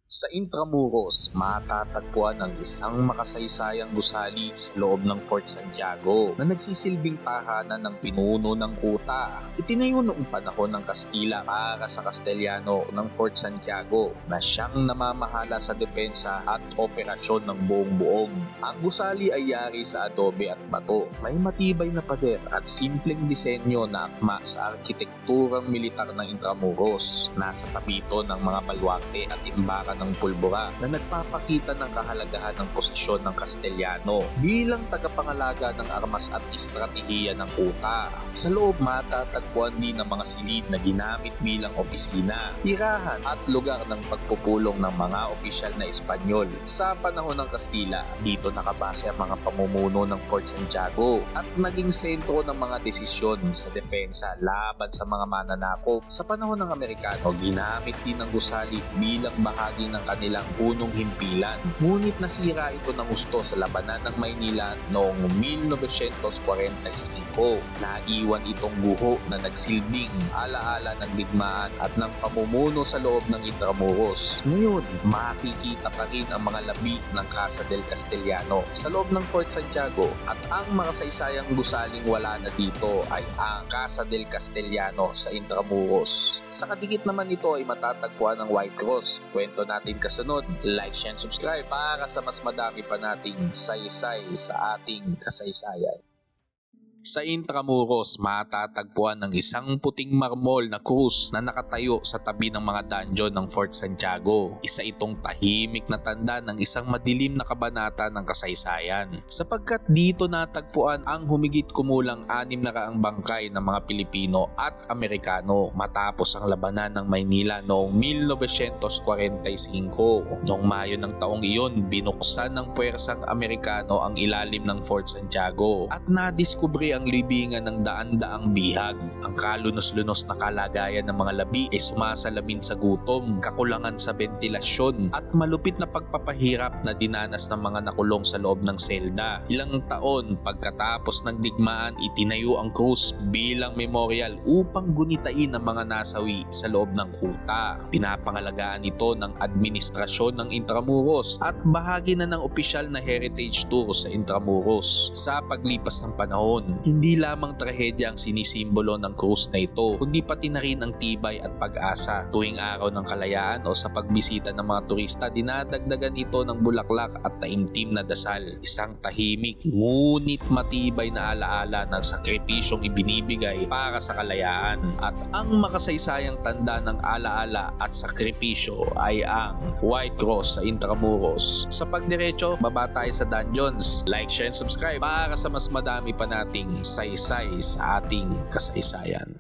Sa Intramuros, matatagpuan ang isang makasaysayang gusali sa loob ng Fort Santiago na nagsisilbing tahanan ng pinuno ng kuta. Itinayo noong panahon ng Kastila para sa Castellano ng Fort Santiago na siyang namamahala sa depensa at operasyon ng buong buong. Ang gusali ay yari sa adobe at bato. May matibay na pader at simpleng disenyo na akma sa arkitekturang militar ng Intramuros. Nasa tabi ito ng mga baluarte at imbakan ng pulbura na nagpapakita ng kahalagahan ng posisyon ng Castellano bilang tagapangalaga ng armas at estratehiya ng kuta. Sa loob matatagpuan din ang mga silid na ginamit bilang opisina, tirahan at lugar ng pagpupulong ng mga opisyal na Espanyol. Sa panahon ng Kastila, dito nakabase ang mga pamumuno ng Fort Santiago at naging sentro ng mga desisyon sa depensa laban sa mga mananakop. Sa panahon ng Amerikano, ginamit din ang gusali bilang bahagi ng kanilang punong himpilan. Ngunit nasira ito ng gusto sa labanan ng Maynila noong 1945. Naiwan itong guho na nagsilbing alaala ng digmaan at ng pamumuno sa loob ng Intramuros. Ngayon, makikita pa rin ang mga labi ng Casa del Castellano sa loob ng Fort Santiago at ang makasaysayang gusaling wala na dito ay ang Casa del Castellano sa Intramuros. Sa kadikit naman ito ay matatagpuan ang White Cross. Kwento natin kasunod. Like, share, and subscribe para sa mas madami pa nating saysay sa ating kasaysayan. Sa Intramuros, matatagpuan ang isang puting marmol na krus na nakatayo sa tabi ng mga dungeon ng Fort Santiago. Isa itong tahimik na tanda ng isang madilim na kabanata ng kasaysayan. Sapagkat dito natagpuan ang humigit kumulang 600 bangkay ng mga Pilipino at Amerikano matapos ang labanan ng Maynila noong 1945. Noong Mayo ng taong iyon, binuksan ng puwersang Amerikano ang ilalim ng Fort Santiago at nadiskubre ang libingan ng daan-daang bihag. Ang kalunos-lunos na kalagayan ng mga labi ay sumasalamin sa gutom, kakulangan sa ventilasyon at malupit na pagpapahirap na dinanas ng mga nakulong sa loob ng selda. Ilang taon pagkatapos ng digmaan, itinayo ang krus bilang memorial upang gunitain ang mga nasawi sa loob ng kuta. Pinapangalagaan ito ng administrasyon ng Intramuros at bahagi na ng opisyal na heritage tour sa Intramuros. Sa paglipas ng panahon, hindi lamang trahedya ang sinisimbolo ng krus na ito, kundi pati na rin ang tibay at pag-asa. Tuwing araw ng kalayaan o sa pagbisita ng mga turista, dinadagdagan ito ng bulaklak at taimtim na dasal. Isang tahimik ngunit matibay na alaala ng sakripisyong ibinibigay para sa kalayaan. At ang makasaysayang tanda ng alaala at sakripisyo ay ang White Cross sa Intramuros. Sa pagdiretso, baba tayo sa dungeons. Like, share, and subscribe para sa mas madami pa nating saysay sa ating kasaysayan.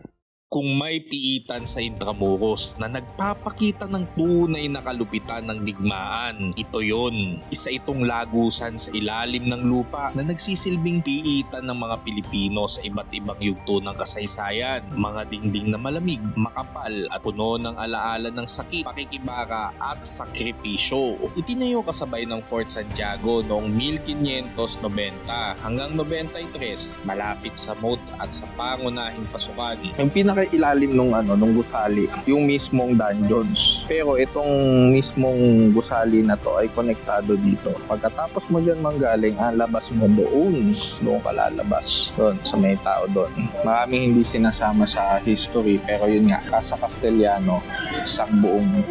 Kung may piitan sa Intramuros na nagpapakita ng tunay na kalupitan ng digmaan, ito yon. Isa itong lagusan sa ilalim ng lupa na nagsisilbing piitan ng mga Pilipino sa iba't ibang yugto ng kasaysayan. Mga dingding na malamig, makapal at puno ng alaala ng sakit, pakikibaka at sakripisyo. Itinayo kasabay ng Fort Santiago noong 1590 hanggang 93, malapit sa moat at sa pangunahing pasukan. Yung pinakailalim nung gusali, yung mismong dungeons. Pero itong mismong gusali na to ay konektado dito. Pagkatapos mo dyan manggaling, labas mo doon ka lalabas. Doon, sa may tao doon. Maraming hindi sinasama sa history, pero yun nga, sa Castellano, isang buong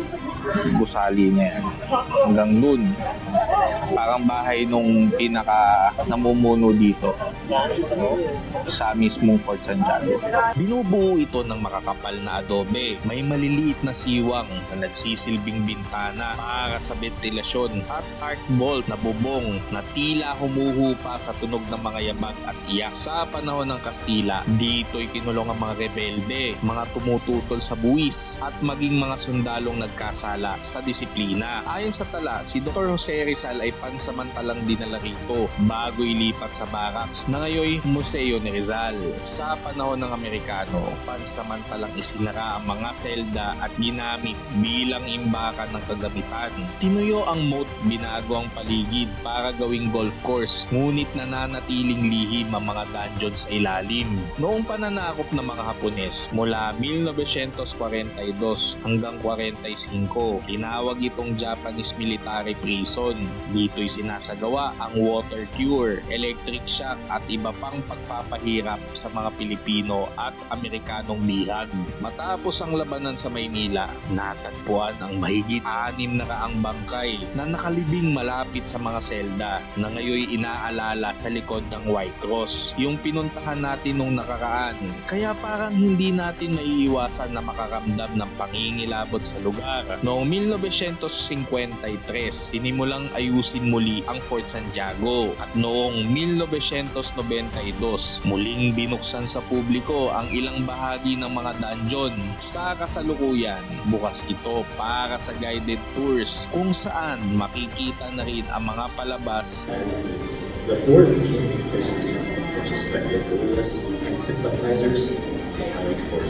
gusali niya yan. Hanggang doon. Parang bahay nung pinaka namumuno dito. Sa mismong Fort Santiago. Binubuo ito ng makakapal na adobe. May maliliit na siwang na nagsisilbing bintana para sa ventilasyon at arc vault na bubong na tila humuhupa sa tunog ng mga yabag at iyak. Sa panahon ng Kastila, dito'y kinulong ang mga rebelde, mga tumututol sa buwis at maging mga sundalong nagkasala sa disiplina. Ayon sa tala, si Dr. Jose Rizal ay pansamantalang dinala rito bago ilipat sa barracks na ngayon Museo ni Rizal. Sa panahon ng Amerikano, pansamantalang isinara ang mga selda at ginamit bilang imbakan ng kagamitan. Tinuyo ang moat, binago ang paligid para gawing golf course, ngunit nananatiling lihim ang mga dungeon sa ilalim. Noong pananakop ng mga Hapones mula 1942 hanggang 45, tinawag itong Japanese Military Prison. Dito'y sinasagawa ang water cure, electric shock at iba pang pagpapahirap sa mga Pilipino at Amerikanong bihag. Matapos ang labanan sa Maynila, natagpuan ang mahigit 600 bangkay na nakalibing malapit sa mga selda na ngayon inaalala sa likod ng White Cross. Yung pinuntahan natin nung nakaraan, kaya parang hindi natin maiiwasan na makaramdam ng pangingilabot sa lugar. Noong 1953, sinimulang ayusin muli ang Fort Santiago at noong 1992, muling binuksan sa publiko ang ilang bahagi ng mga dungeon. Sa kasalukuyan, bukas ito para sa guided tours kung saan makikita na rin ang mga palabas The board became a prison for suspected terrorists and sympathizers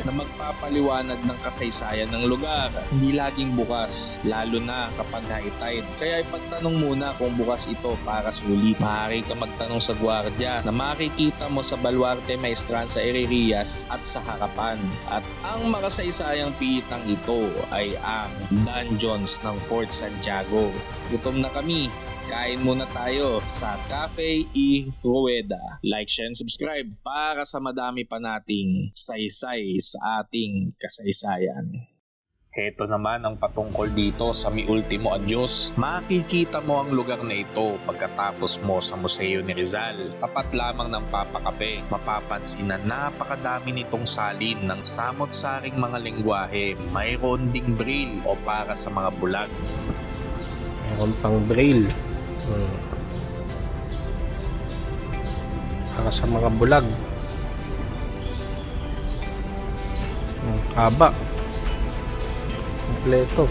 na magpapaliwanag ng kasaysayan ng lugar. Hindi laging bukas, lalo na kapag high tide. Kaya ipagtanong muna kung bukas ito para sulit. Maaari ka magtanong sa gwardiya na makikita mo sa Baluarte Maestranza Herrerias at sa harapan. At ang makasaysayang piitang ito ay ang dungeons ng Fort Santiago. Gutom na kami. Kain muna tayo sa Cafe E. Rueda. Like, share, and subscribe para sa madami pa nating saysay sa ating kasaysayan. Heto naman ang patungkol dito sa Mi Ultimo Adios. Makikita mo ang lugar na ito pagkatapos mo sa Museo ni Rizal. Tapat lamang ng Papakape, mapapansin na napakadami nitong salin ng samot-saring mga lengguwahe. Mayroon ding braille o para sa mga bulag. Meron pang braille. Para sa mga bulag. Haba. Kompleto.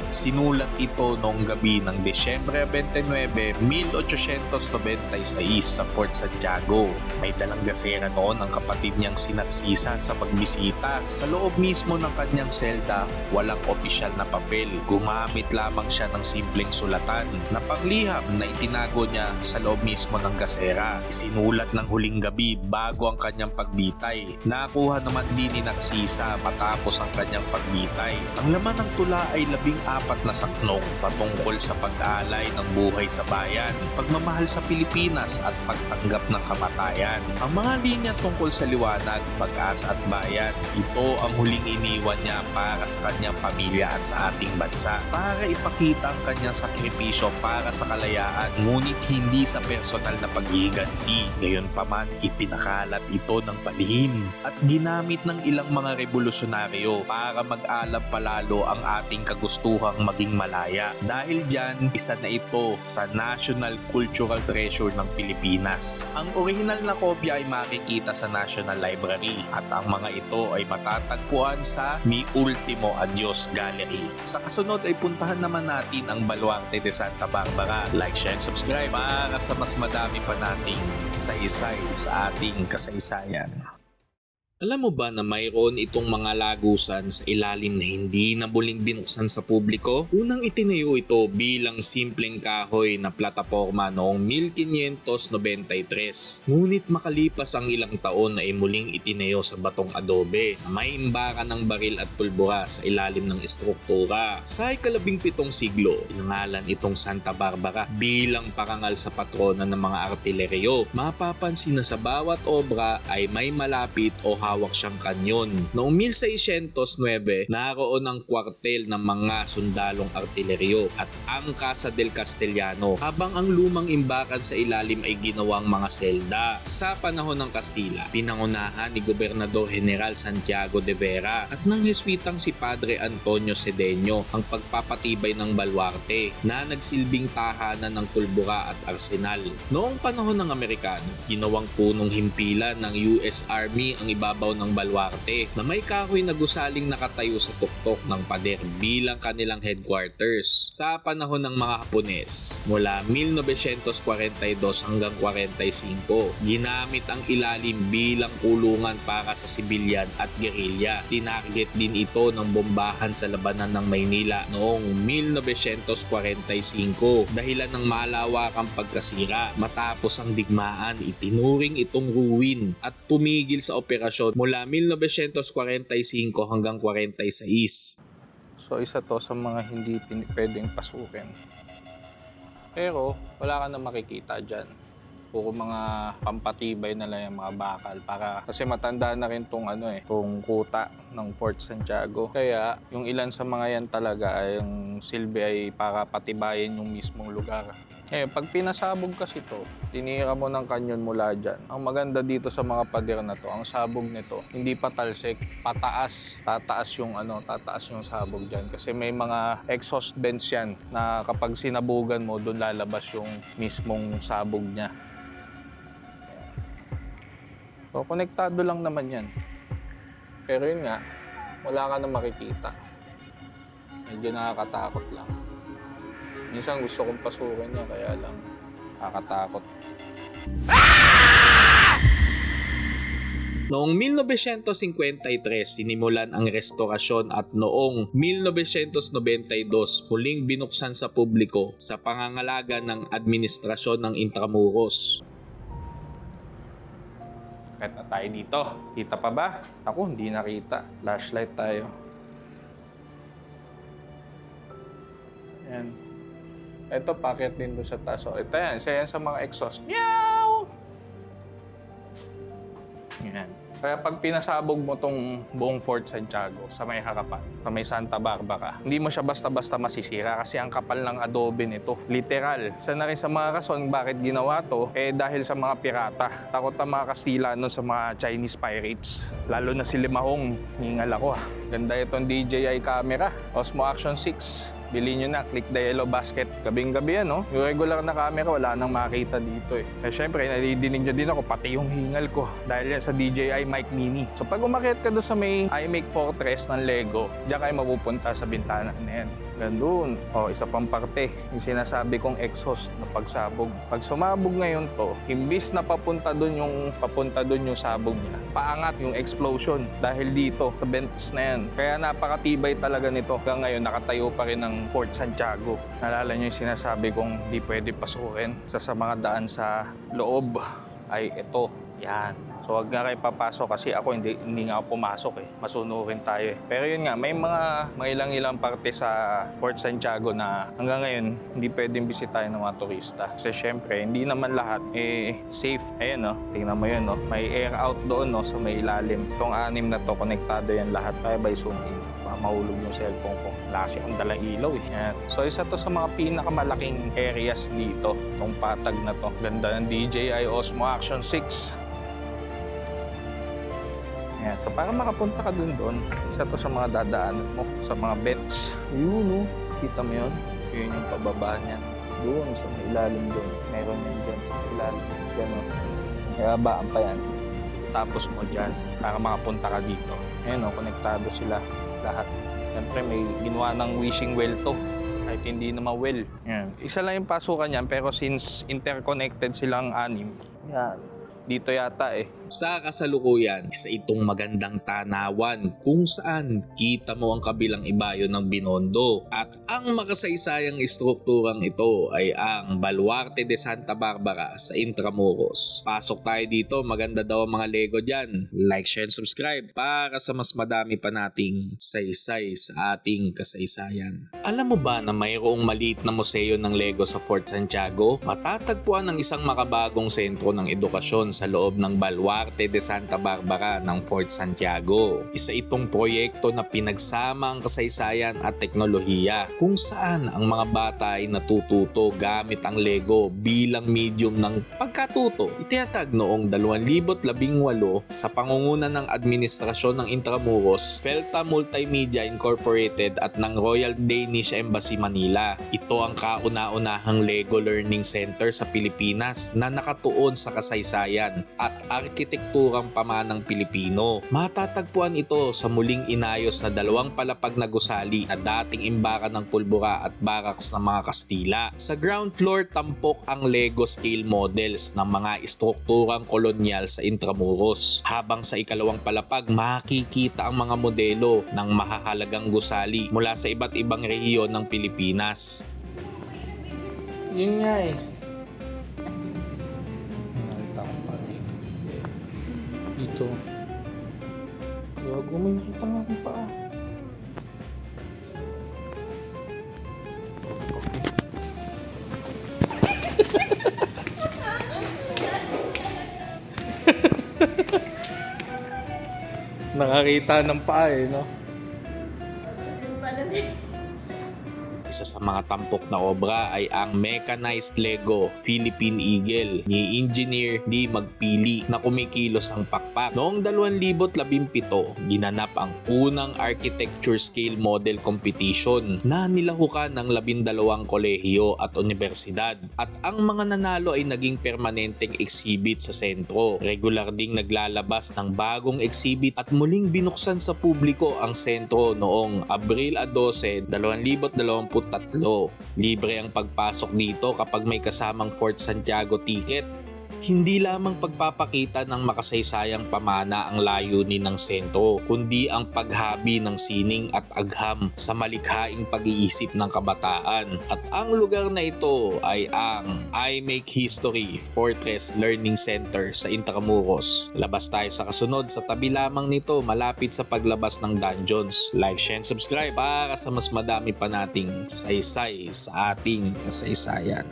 Sinulat ito noong gabi ng Desyembre 29, 1896 sa Fort Santiago. May dalang gasera noon ang kapatid niyang si Narcisa sa pagbisita. Sa loob mismo ng kanyang selda, walang opisyal na papel. Gumamit lamang siya ng simpleng sulatan na pangliham na itinago niya sa loob mismo ng gasera. Isinulat ng huling gabi bago ang kanyang pagbitay. Nakuha naman din ni Narcisa matapos ang kanyang pagbitay. Ang laman ng tula ay 14 na saknong patungkol sa pag-aalay ng buhay sa bayan, pagmamahal sa Pilipinas at pagtanggap ng kamatayan. Ang mga linya tungkol sa liwanag, pag-asa at bayan, ito ang huling iniwan niya para sa kanyang pamilya at sa ating bansa. Para ipakita ang kanyang sakripisyo para sa kalayaan, ngunit hindi sa personal na paghihiganti. Gayunpaman, ipinakalat ito ng palihim at ginamit ng ilang mga revolusyonaryo para mag-alam palalo ang ating kagustuhang maging malaya. Dahil dyan, isa na ito sa National Cultural Treasure ng Pilipinas. Ang original na kopya ay makikita sa National Library at ang mga ito ay matatagpuan sa Mi Ultimo Adios Gallery. Sa kasunod ay puntahan naman natin ang Baluarte de Santa Barbara. Like, share, and subscribe para sa mas madami pa nating saysay sa ating kasaysayan. Alam mo ba na mayroon itong mga lagusan sa ilalim na hindi na muling binuksan sa publiko? Unang itinayo ito bilang simpleng kahoy na plataporma noong 1593. Ngunit makalipas ang ilang taon ay muling itinayo sa batong adobe na may imbakan ng baril at pulbura sa ilalim ng estruktura. Sa ika-17 siglo, pinangalan itong Santa Barbara bilang parangal sa patrona ng mga artileryo. Mapapansin na sa bawat obra ay may malapit o hawak siyang kanyon. Noong 1609, naroon ang kwartel ng mga sundalong artileryo at ang Casa del Castellano, habang ang lumang imbakan sa ilalim ay ginawang mga selda. Sa panahon ng Kastila, pinangunahan ni Gobernador General Santiago de Vera at ng Heswitang si Padre Antonio Sedeño ang pagpapatibay ng baluarte na nagsilbing tahanan ng pulbura at arsenal. Noong panahon ng Amerikano, ginawang punong himpilan ng US Army ang ibabaw ng baluarte na may kahoy na gusaling nakatayo sa tuktok ng pader bilang kanilang headquarters. Sa panahon ng mga Hapones, mula 1942 hanggang 45, ginamit ang ilalim bilang kulungan para sa sibilyan at gerilya. Tinarget din ito ng bombahan sa labanan ng Maynila noong 1945 dahilan ng malawakang pagkasira. Matapos ang digmaan, itinuring itong ruin at tumigil sa operasyon mula 1945 hanggang 46. So isa to sa mga hindi pwedeng pasukin. Pero wala ka na makikita dyan. Puro mga pampatibay na lang yung mga bakal kasi matanda na rin tong tong kuta ng Fort Santiago. Kaya yung ilan sa mga yan talaga ay yung silbi ay para patibayin yung mismong lugar. Pag pinasabog kasi to, tinira mo ng kanyon mula dyan. Ang maganda dito sa mga pader na to, ang sabog nito, hindi pa talsik, pataas. Tataas yung sabog dyan. Kasi may mga exhaust vents yan na kapag sinabugan mo, doon lalabas yung mismong sabog niya. So, konektado lang naman yan. Pero yun nga, wala ka na makikita. Medyo nakakatakot lang. Minsan gusto kong pasukin niya, kaya lang nakakatakot. Noong 1953, sinimulan ang restorasyon at noong 1992, muling binuksan sa publiko sa pangangalaga ng administrasyon ng Intramuros. Kahit na tayo dito. Kita pa ba? Ako, hindi nakita. Flashlight tayo. Ayan. Ito, packet din doon sa taas. So, ito yan. Isa yan sa mga exhaust. Meow! Yan. Kaya pag pinasabog mo tong buong Fort Santiago sa may harapan, sa may Santa Barbara, hindi mo siya basta-basta masisira kasi ang kapal ng adobe nito. Literal. Isa na rin sa mga rason bakit ginawa to, dahil sa mga pirata. Takot ang mga Kastila sa mga Chinese pirates. Lalo na si Limahong. Hingal ako. Ganda itong DJI camera. Osmo Action 6. Bili nyo na, click the yellow basket. Gabing-gabi yan, no? Yung regular na camera, wala nang makita dito eh. Kaya syempre, nadidinig nyo din ako, pati yung hingal ko. Dahil yan sa DJI Mic Mini. So pag umakyat ka doon sa may iMac Fortress ng Lego, diyan kayo mapupunta sa bintana na yan. Gandun. O, isa pang parte, yung sinasabi kong exhaust na pagsabog. Pag sumabog ngayon to, imbis na papunta doon yung sabog niya, paangat yung explosion dahil dito sa vents na yan. Kaya napakatibay talaga nito. Hanggang ngayon, nakatayo pa rin ng Fort Santiago. Nalala nyo yung sinasabi kong di pwede pasukin. Isa sa mga daan sa loob ay ito. Yan. So wag nga kayo papasok kasi ako hindi nga ako pumasok eh. Masunurin tayo eh. Pero yun nga, may mga ilang parte sa Fort Santiago na hanggang ngayon hindi pwedeng bisitahin ng mga turista. Kasi syempre, hindi naman lahat safe. Ayan no, tingnan mo yun no. May air out doon no, sa may ilalim. Itong 6 na to, konektado yan lahat. Kaya by zoom in. Mahulog yung cellphone ko. Wala kasi akong dalang ilaw eh. Yan. So isa to sa mga pinakamalaking areas dito. Itong patag na to. Ganda ng DJI Osmo Action 6. Yan. So para makapunta ka doon, isa to sa mga dadaanan mo, sa mga vents. Yun no, kita mo yun? Yun yung pababa niya. Doon sa may ilalim doon. Meron yan dyan sa may ilalim. Yan o. Kaya babaan pa yan. Tapos mo dyan para makapunta ka dito. Ayan o, konektado sila lahat. Siyempre may ginawa ng wishing well to. Kahit hindi naman well. Yan. Isa lang yung pasukan yan pero since interconnected silang 6, yan. Dito yata eh. Sa kasalukuyan, isa itong magandang tanawan kung saan kita mo ang kabilang ibayo ng Binondo. At ang makasaysayang estrukturang ito ay ang Baluarte de Santa Barbara sa Intramuros. Pasok tayo dito, maganda daw ang mga Lego dyan. Like, share, and subscribe para sa mas madami pa nating saysay sa ating kasaysayan. Alam mo ba na mayroong maliit na museo ng Lego sa Fort Santiago? Matatagpuan ng isang makabagong sentro ng edukasyon sa loob ng Baluarte de Santa Barbara ng Fort Santiago. Isa itong proyekto na pinagsama ang kasaysayan at teknolohiya kung saan ang mga bata ay natututo gamit ang Lego bilang medium ng pagkatuto. Itinatag noong 2018 sa pangunguna ng Administrasyon ng Intramuros, Felta Multimedia Incorporated at ng Royal Danish Embassy Manila. Ito ang kauna-unahang Lego Learning Center sa Pilipinas na nakatuon sa kasaysayan at arkitekturang pamanang Pilipino. Matatagpuan ito sa muling inayos na 2 palapag na gusali na dating imbakan ng pulbura at barracks ng mga Kastila. Sa ground floor, tampok ang Lego scale models ng mga estrukturang kolonyal sa Intramuros. Habang sa ikalawang palapag, makikita ang mga modelo ng mahahalagang gusali mula sa iba't ibang rehiyon ng Pilipinas. Yun nga eh. Dito. Huwag may nakita nga akong paa. Nakakita ng paa eh, no? Isa sa mga tampok na obra ay ang mechanized Lego Philippine Eagle ni Engineer D. Magpili na kumikilos ang pakpak. Noong 2017, ginanap ang unang architecture scale model competition na nilahukan ng 12 kolehiyo at universidad. At ang mga nanalo ay naging permanenteng exhibit sa sentro. Regular ding naglalabas ng bagong exhibit at muling binuksan sa publiko ang sentro noong Abril 12, 2023. Libre ang pagpasok dito kapag may kasamang Fort Santiago ticket. Hindi lamang pagpapakita ng makasaysayang pamana ang layunin ng sentro, kundi ang paghabi ng sining at agham sa malikhaing pag-iisip ng kabataan. At ang lugar na ito ay ang iMac History Fortress Learning Center sa Intramuros. Labas tayo sa kasunod, sa tabi lamang nito malapit sa paglabas ng dungeons. Like, share, and subscribe para sa mas madami pa nating saysay sa ating kasaysayan.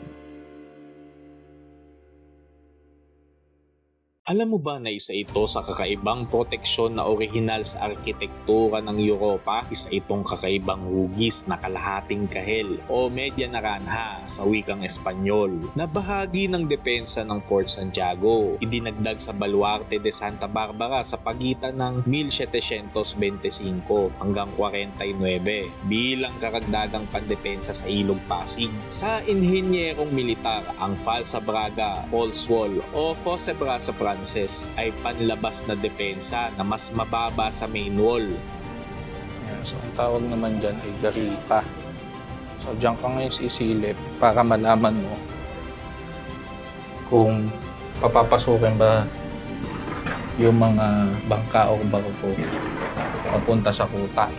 Alam mo ba na isa ito sa kakaibang proteksyon na orihinal sa arkitektura ng Europa? Isa itong kakaibang hugis na kalahating kahel o media naranja sa wikang Espanyol na bahagi ng depensa ng Fort Santiago. Idinagdag sa Baluarte de Santa Barbara sa pagitan ng 1725 hanggang 49 bilang karagdagang pandepensa sa Ilog Pasig. Sa inhenyerong militar, ang Falsa Braga False Wall o Fosse Brasa ay panlabas na depensa na mas mababa sa main wall. Yan. So, ang tawag naman dyan ay garita. So, dyan ka ngayon sisilip para malaman mo kung papapasukin ba yung mga bangka o barko papunta sa kuta.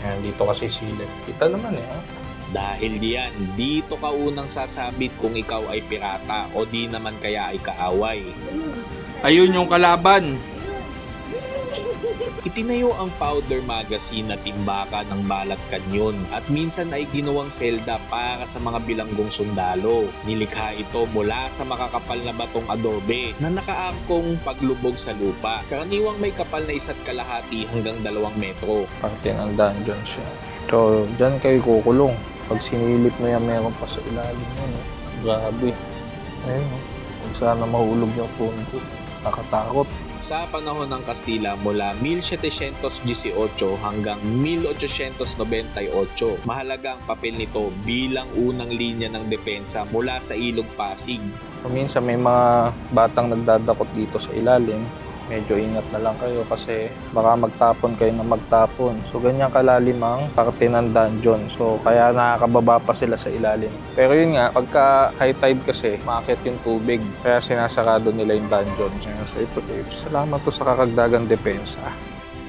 Yan, dito kasi silip. Kita naman Dahil diyan, dito ka unang sasabit kung ikaw ay pirata o di naman kaya ay kaaway. Ayun yung kalaban. Itinayo ang powder magazine na timbaka ng Balat Canyon at minsan ay ginawang selda para sa mga bilanggong sundalo. Nilikha ito mula sa makakapal na batong adobe na nakaangkong paglubog sa lupa. Karaniwang may kapal na 1.5 hanggang 2 metro. parte ng dungeon siya. So, dyan kayo kukulong. Pag sinilip mo yan, meron pa sa ilalim yan. Grabe. Ayun, kung sana mahulog yung phone ko. Nakatakot. Sa panahon ng Kastila mula 1718 hanggang 1898, mahalaga ang papel nito bilang unang linya ng depensa mula sa Ilog Pasig. Minsan may mga batang nagdadakot dito sa ilalim. Medyo ingat na lang kayo kasi baka magtapon kayo na magtapon. So, ganyan kalalim ang parte ng dungeon. So, kaya nakakababa pa sila sa ilalim. Pero yun nga, pagka high tide kasi, maakyat yung tubig. Kaya sinasarado nila yung dungeon. So, ito salamat to sa kakagdagang depensa.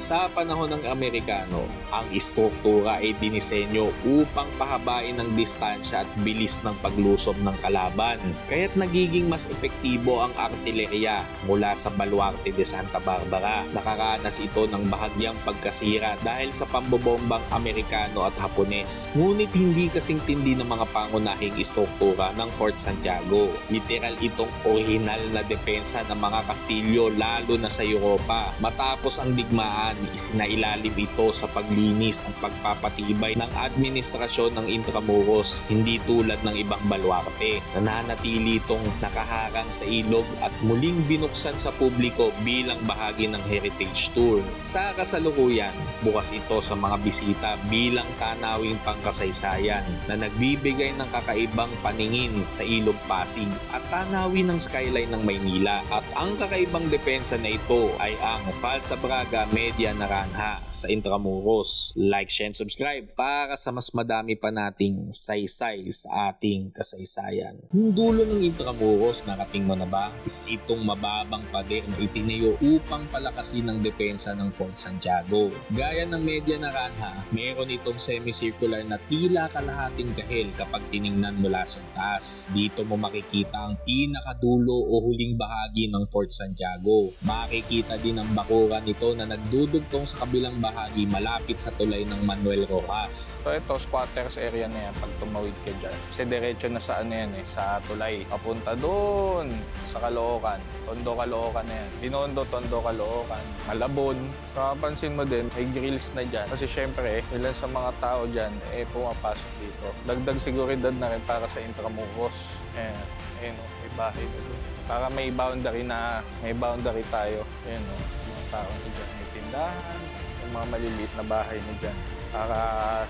Sa panahon ng Amerikano, ang istruktura ay dinisenyo upang pahabain ang distansya at bilis ng paglusob ng kalaban. Kaya't nagiging mas epektibo ang artilleria mula sa Baluarte de Santa Barbara. Nakaranas ito ng bahagyang pagkasira dahil sa pambobombang Amerikano at Hapones. Ngunit hindi kasing tindi ng mga pangunahing istruktura ng Fort Santiago. Literal itong orihinal na depensa ng mga Kastilyo lalo na sa Europa. Matapos ang digmaan, isinailalim ito sa paglinis at pagpapatibay ng administrasyon ng Intramuros, hindi tulad ng ibang baluarte. Nananatili itong nakaharang sa ilog at muling binuksan sa publiko bilang bahagi ng heritage tour. Sa kasalukuyan, bukas ito sa mga bisita bilang tanawing pangkasaysayan na nagbibigay ng kakaibang paningin sa Ilog Pasig at tanawin ng skyline ng Maynila. At ang kakaibang depensa na ito ay ang Falsa Braga Media Naranja sa Intramuros. Like, share, and subscribe para sa mas madami pa nating saysay sa ating kasaysayan. Yung dulo ng Intramuros, nakating mo na ba? Isa itong mababang pader na itinayo upang palakasin ang depensa ng Fort Santiago. Gaya ng Media Naranja, meron itong semicircular na tila kalahating kahel kapag tiningnan mula sa taas. Dito mo makikita ang pinakadulo o huling bahagi ng Fort Santiago. Makikita din ang bakuran nito na nagdudugtong sa kabilang bahagi malapit sa tulay ng Manuel Rojas. So ito, squatters area na yan pag tumawid ka dyan. Kasi diretso na sa sa tulay. Papunta doon sa Caloocan. Tondo Caloocan na yan. Binondo, Tondo Caloocan. Malabon. So mapansin mo din, may grills na dyan. Kasi syempre, ilan sa mga tao dyan, pumapasok dito. Dagdag seguridad na rin para sa Intramuros. Ayan may bahay na doon. Para may boundary tayo. Ayan mga tao na dyan. May tindahan, yung mga maliliit na bahay na dyan. Para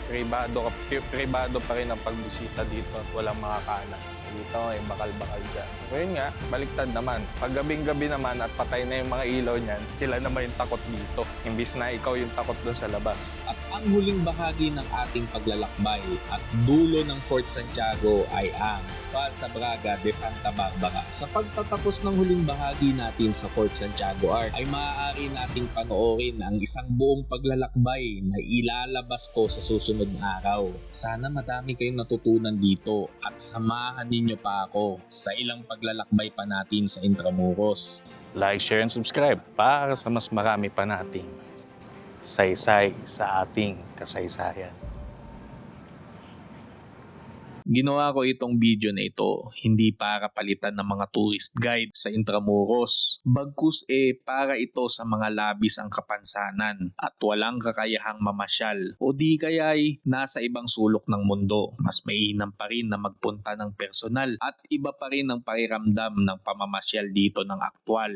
privado pa rin ang pagbisita dito at walang makakalat. Dito ay bakal-bakal dyan. So yun nga, baliktad naman. Pag gabing-gabi naman at patay na yung mga ilaw niyan, sila naman yung takot dito. Imbis na ikaw yung takot doon sa labas. At ang huling bahagi ng ating paglalakbay at dulo ng Fort Santiago ay ang Falsa Braga de Santa Barbara. Sa pagtatapos ng huling bahagi natin sa Fort Santiago Art ay maaari nating panoorin ang isang buong paglalakbay na ilalabas ko sa susunod na araw. Sana madami kayong natutunan dito at samahan ninyo pa ako sa ilang paglalakbay pa natin sa Intramuros. Like, share, and subscribe para sa mas marami pa nating saysay sa ating kasaysayan. Ginawa ko itong video na ito hindi para palitan ng mga tourist guide sa Intramuros. Bagkus para ito sa mga labis ang kapansanan at walang kakayahang mamasyal o di kaya'y nasa ibang sulok ng mundo. Mas mainam pa rin na magpunta ng personal at iba pa rin ang pakiramdam ng pamamasyal dito ng aktwal.